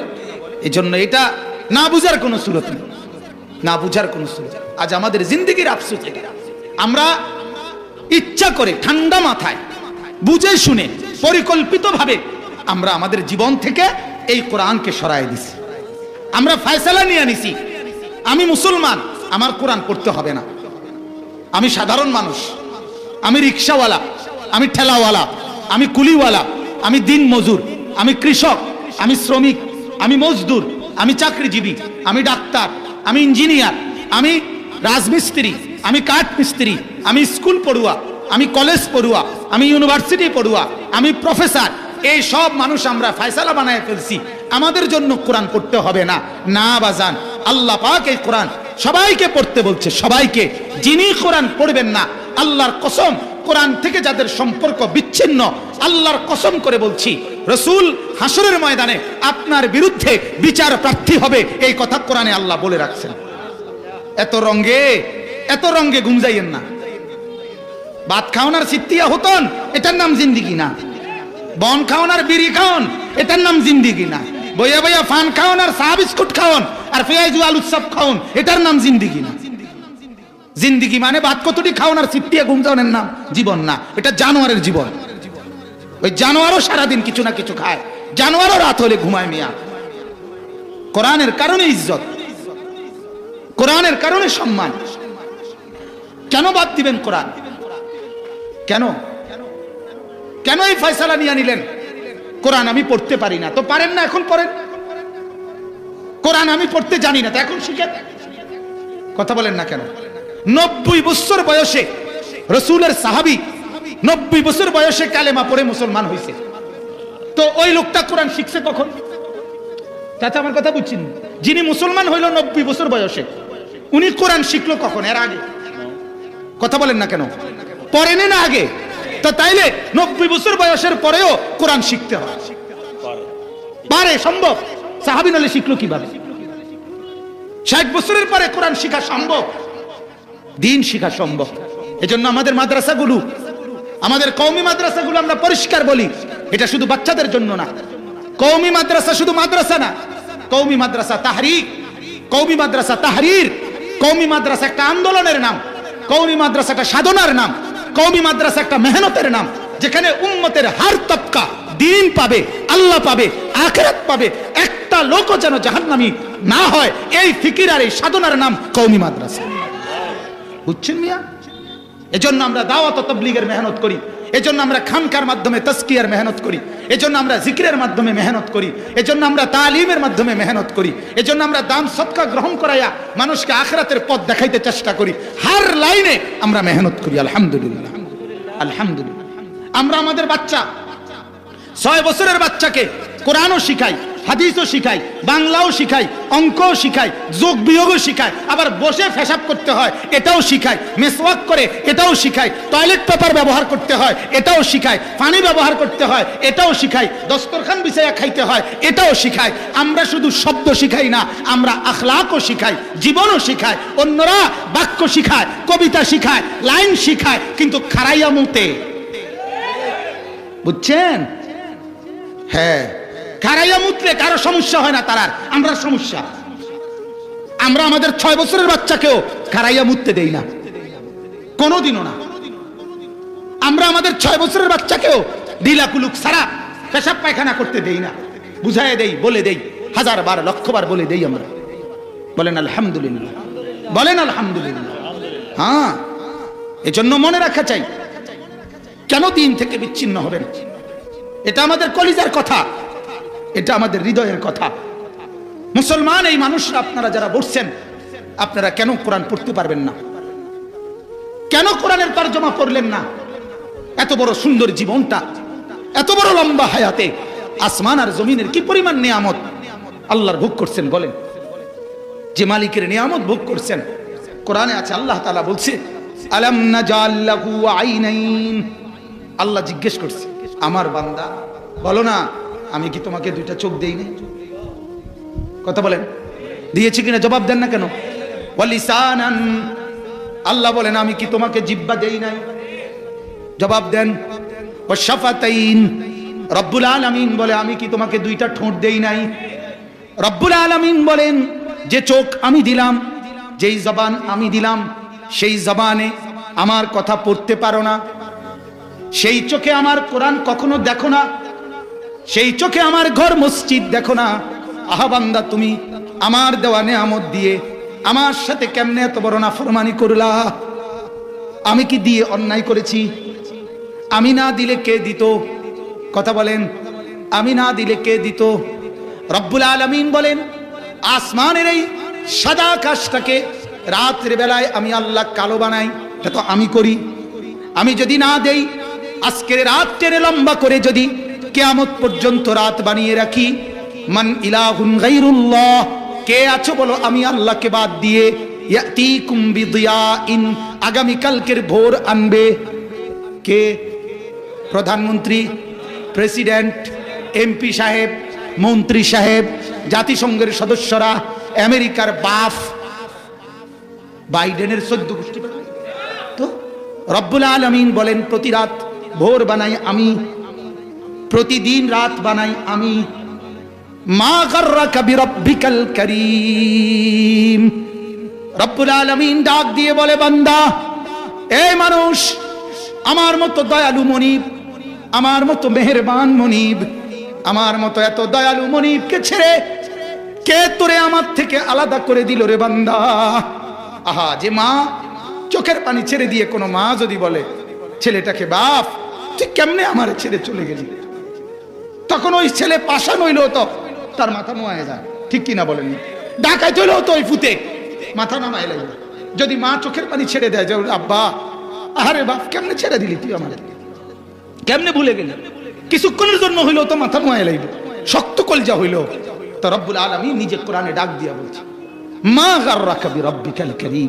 S1: এই জন্য এটা না বুঝার কোনো সুরত নেই, না বুঝার কোনো সুরত। আজ আমাদের জিন্দেগির আফসোস, আমরা ইচ্ছা করে ঠান্ডা মাথায় বুঝে শুনে পরিকল্পিতভাবে আমরা আমাদের জীবন থেকে এই কোরআনকে সরায় দিছি। আমরা ফয়সালা নিয়ে নিছি আমি মুসলমান, আমার কোরআন পড়তে হবে না, আমি সাধারণ মানুষ, আমি রিক্সাওয়ালা, আমি ঠেলাওয়ালা, আমি কুলিওয়ালা, আমি দিন মজুর, আমি কৃষক, আমি শ্রমিক, আমি মজদুর, আমি চাকরিজীবী, আমি ডাক্তার, আমি ইঞ্জিনিয়ার, আমি রাজমিস্ত্রি, আমি কাঠ মিস্ত্রি, আমি স্কুল পড়ুয়া, আমি কলেজ পড়ুয়া, আমি ইউনিভার্সিটি পড়ুয়া, আমি প্রফেসর। এই সব মানুষ আমরা ফয়সালা বানায় ফেলছি আমাদের জন্য কোরআন পড়তে হবে না। না বাজান, আল্লাহ পাক এই কোরআন সবাইকে পড়তে বলছে, সবাইকে। যিনি কোরআন পড়বেন না, আল্লাহর কসম কোরআন থেকে যাদের সম্পর্ক বিচ্ছিন্ন, আল্লাহর কসম করে বলছি রাসূল হাসরের ময়দানে আপনার বিরুদ্ধে বিচার প্রার্থী হবে, এই কথা কোরআনে আল্লাহ বলে রাখছেন। এত রঙ্গে গুমজাইয়েন না। ভাত খাওন আর সিত্তিয়া হতন, এটার নাম জিন্দিগি না। বন খাওন আর বিড়ি খাওন, এটার নাম জিন্দিগি না। বইয়া বইয়া ফান খাওন আর চা বিস্কুট খাওন আর পেঁয়াজু আলু চপ খাওন, এটার নাম জিন্দিগি না। জিন্দিগি মানে ভাত কতটি খাওন আর সিত্তিয়া গুমজাওনের নাম জীবন না, এটা জানোয়ারের জীবন। ওই জানোয়ারও সারাদিন কিছু না কিছু খায়, জানোয়ারও রাত হলে ঘুমায় মিয়া। কোরআনের কারণে ইজ্জত, কোরআনের কারণে সম্মান। কেন বাদ দিবেন কোরআন? কেন কেন এই ফয়সালা নিয়ে নিলেন? কোরআন আমি পড়তে পারি না, তো পারেন না, এখন পড়েন। কোরআন আমি পড়তে জানি না, তো এখন শিখেন। কথা বলেন না কেন? 90 বছর বয়সে রাসূলের সাহাবী 90 বছর বয়সে কালেমা পড়ে মুসলমান হয়েছে, তো ওই লোকটা কোরআন শিখছে কখন? চাচা আমার কথা বুঝছেন? যিনি মুসলমান হইল 90 বছর বয়সে, উনি কোরআন শিখলো কখন? এর আগে? কথা বলেন না কেন? পড়েনি না আগে? তো তাইলে 90 বছর বয়সের পরেও কোরআন শিখতে হয়, পারে, সম্ভব। সাহাবী নলে শিখলো কিভাবে? 60 বছরের পরে কোরআন শিখা সম্ভব, দিন শিখা সম্ভব। এজন্য আমাদের মাদ্রাসাগুলো, আমাদের কওমি মাদ্রাসাগুলো আমরা পরিষ্কার বলি, এটা শুধু বাচ্চাদের জন্য না। কওমি মাদ্রাসা শুধু মাদ্রাসা না, কওমি মাদ্রাসা তাহরিক, কওমি মাদ্রাসা তাহরির, কওমি মাদ্রাসা একটা আন্দোলনের নাম, কওমি মাদ্রাসা একটা সাধনার নাম, কওমি মাদ্রাসা একটা মেহনতের নাম, যেখানে উম্মতের হার তবকা দিন পাবে, আল্লাহ পাবে, আখিরাত পাবে, একটা লোকও যেন জাহান্নামী না হয় এই ফিকির আর এই সাধনার নাম কওমি মাদ্রাসা। বুঝছেন মিয়া? এজন্য আমরা দাওয়াত ও তাবলীগের মেহনত করি, এজন্য আমরা খানকার মাধ্যমে তাজকিয়ার মেহনত করি, এজন্য আমরা জিকিরের মাধ্যমে মেহনত করি, এজন্য আমরা তালিমের মাধ্যমে মেহনত করি, এজন্য আমরা দান সদকা গ্রহণ করাইয়া মানুষকে আখিরাতের পথ দেখাইতে চেষ্টা করি। হার লাইনে আমরা মেহনত করি। আলহামদুলিল্লাহ, আলহামদুলিল্লাহ। আমরা আমাদের বাচ্চা 6 বছরের বাচ্চাকে কোরআনও শিখাই, হাদিসও শিখাই, বাংলাও শিখাই, অঙ্কও শিখাই, যোগ বিয়োগও শিখাই, আবার বসে পেশাব করতে হয় এটাও শিখাই, মেসওয়াক করে এটাও শিখাই, টয়লেট পেপার ব্যবহার করতে হয় এটাও শিখাই, পানি ব্যবহার করতে হয় এটাও শিখাই, দস্তরখান বিছাইয়া খাইতে হয় এটাও শিখাই। আমরা শুধু শব্দ শিখাই না, আমরা আখলাকও শিখাই, জীবনও শিখাই। অন্যরা বাক্য শিখায়, কবিতা শিখায়, লাইন শিখায়, কিন্তু খারাইয়া মুতে। বুঝছেন? হ্যাঁ, খারাইয়া মুতলে কারো সমস্যা হয় না, তার আমরা সমস্যা। আমরা আমাদের 6 বছরের বাচ্চাকেও খারাইয়া মুততে দেই না, কোনোদিনও না। আমরা আমাদের 6 বছরের বাচ্চাকেও ঢিলা কুলুক সারা পেশাব পায়খানা করতে দেই না, বুঝাই দেই, বলে দেই, 1000 বার 1,000 বার বলে দেই আমরা। বলেন আলহামদুলিল্লাহ, বলেন আলহামদুলিল্লাহ। হ্যাঁ, এজন্য মনে রাখা চাই, কেন দিন থেকে বিচ্ছিন্ন হবেন? এটা আমাদের কলিজার কথা, এটা আমাদের হৃদয়ের কথা। মুসলমান এই মানুষরা আপনারা যারা বসছেন, আপনারা কেন কোরআন পড়তে পারবেন না? কেন কোরআনের তরজমা পড়লেন না? এত বড় সুন্দর জীবনটা, এত বড় লম্বা হায়াতে আসমান আর জমিনের কি পরিমাণ নিয়ামত আল্লাহর ভোগ করছেন বলেন? যে মালিকের নিয়ামত ভোগ করছেন, কোরআনে আছে, আল্লাহ তাআলা বলছে আলাম নাজাল লাহু আইনাইন। আল্লাহ জিজ্ঞেস করছে, আমার বান্দা বলো না আমি কি তোমাকে 2টা চোখ দেই নাই? কথা বলেন, দিয়েছি কিনা? জবাব দেন না কেন? ওয়ালিসানান, আল্লাহ বলেন আমি কি তোমাকে জিহ্বা দেই নাই? জবাব দেন। ওয়াশাফাতাইন, রব্বুল আলামিন বলে আমি কি তোমাকে 2টা ঠোঁট দেই নাই? রব্বুল আলামিন বলেন যে চোখ আমি দিলাম, যেই জবান আমি দিলাম, সেই জবানে আমার কথা পড়তে পারো না, সেই চোখে আমার কোরআন কখনো দেখো না, সেই চোখে আমার ঘর মসজিদ দেখো না। আহা বান্দা, তুমি আমার দেওয়া নেয়ামত দিয়ে আমার সাথে কেমনে এত বড় নাফরমানি করলা? আমি কি দিয়ে অন্যায় করেছি? আমি না দিলে কে দিত? কথা বলেন, আমি না দিলে কে দিত? রব্বুল আলামিন বলেন আসমানের এই সাদা আকাশটাকে রাতের বেলায় আমি আল্লাহ কালো বানাই, এটা তো আমি করি। আমি যদি না দেই, আজকের রাত টেনে লম্বা করে যদি কিয়ামত পর্যন্ত রাত বানিয়ে রাখি, মান ইলাহুন গায়রুল্লাহ, কে আছো বলো আমি আল্লাহকে বাদ দিয়ে? ইয়াতিকুম বিদিয়াইন, আগামী কালকের ভোর আনবে কে? প্রধানমন্ত্রী, প্রেসিডেন্ট, এমপি সাহেব, মন্ত্রী সাহেব, জাতিসংঘের সদস্যরা, আমেরিকার বাফ, বাইডেনের 14 গোষ্ঠী। তো রব্বুল আলামিন বলেন প্রতি রাত ভোর বানাই আমি, প্রতিদিন রাত বানাই আমি। মা গাররাকা বিরাব্বিকাল কারীম, রব্বুল আলামিন ডাক দিয়ে বলে বান্দা, এই মানুষ, আমার মতো দয়ালু মনিব, আমার মতো মেহেরবান মনিব, আমার মতো এত দয়ালু মনিবকে ছেড়ে কে তোরে আমার থেকে আলাদা করে দিল রে বান্দা? আহা, যে মা চোখের পানি ছেড়ে দিয়ে কোনো মা যদি বলে ছেলেটাকে, বাপ তুই কেমনে আমার ছেড়ে চলে গেলি, তখন ওই ছেলে পাষাণ হইলেও তো তার মাথা নোয়ায় যায়, ঠিক কিনা বলেন? ডাকাইত হইলেও তো ওই ফুতে মাথা নামায় লাগবে। যদি মা চোখের পানি ছেড়ে দেয় যে আব্বা, আরে বাপ কেমনে ছেড়ে দিলি তুই আমার, কেমনে ভুলে গেলি, কিছুক্ষণের জন্য হইলেও তো মাথা নোয়ায় লাগবে, শক্ত কলজা হইলেও। তো রব্বুল আলামিন নিজে কোরআনে ডাক দিয়া বলছে, মা গাররাকা বিরাব্বিকাল কারীম।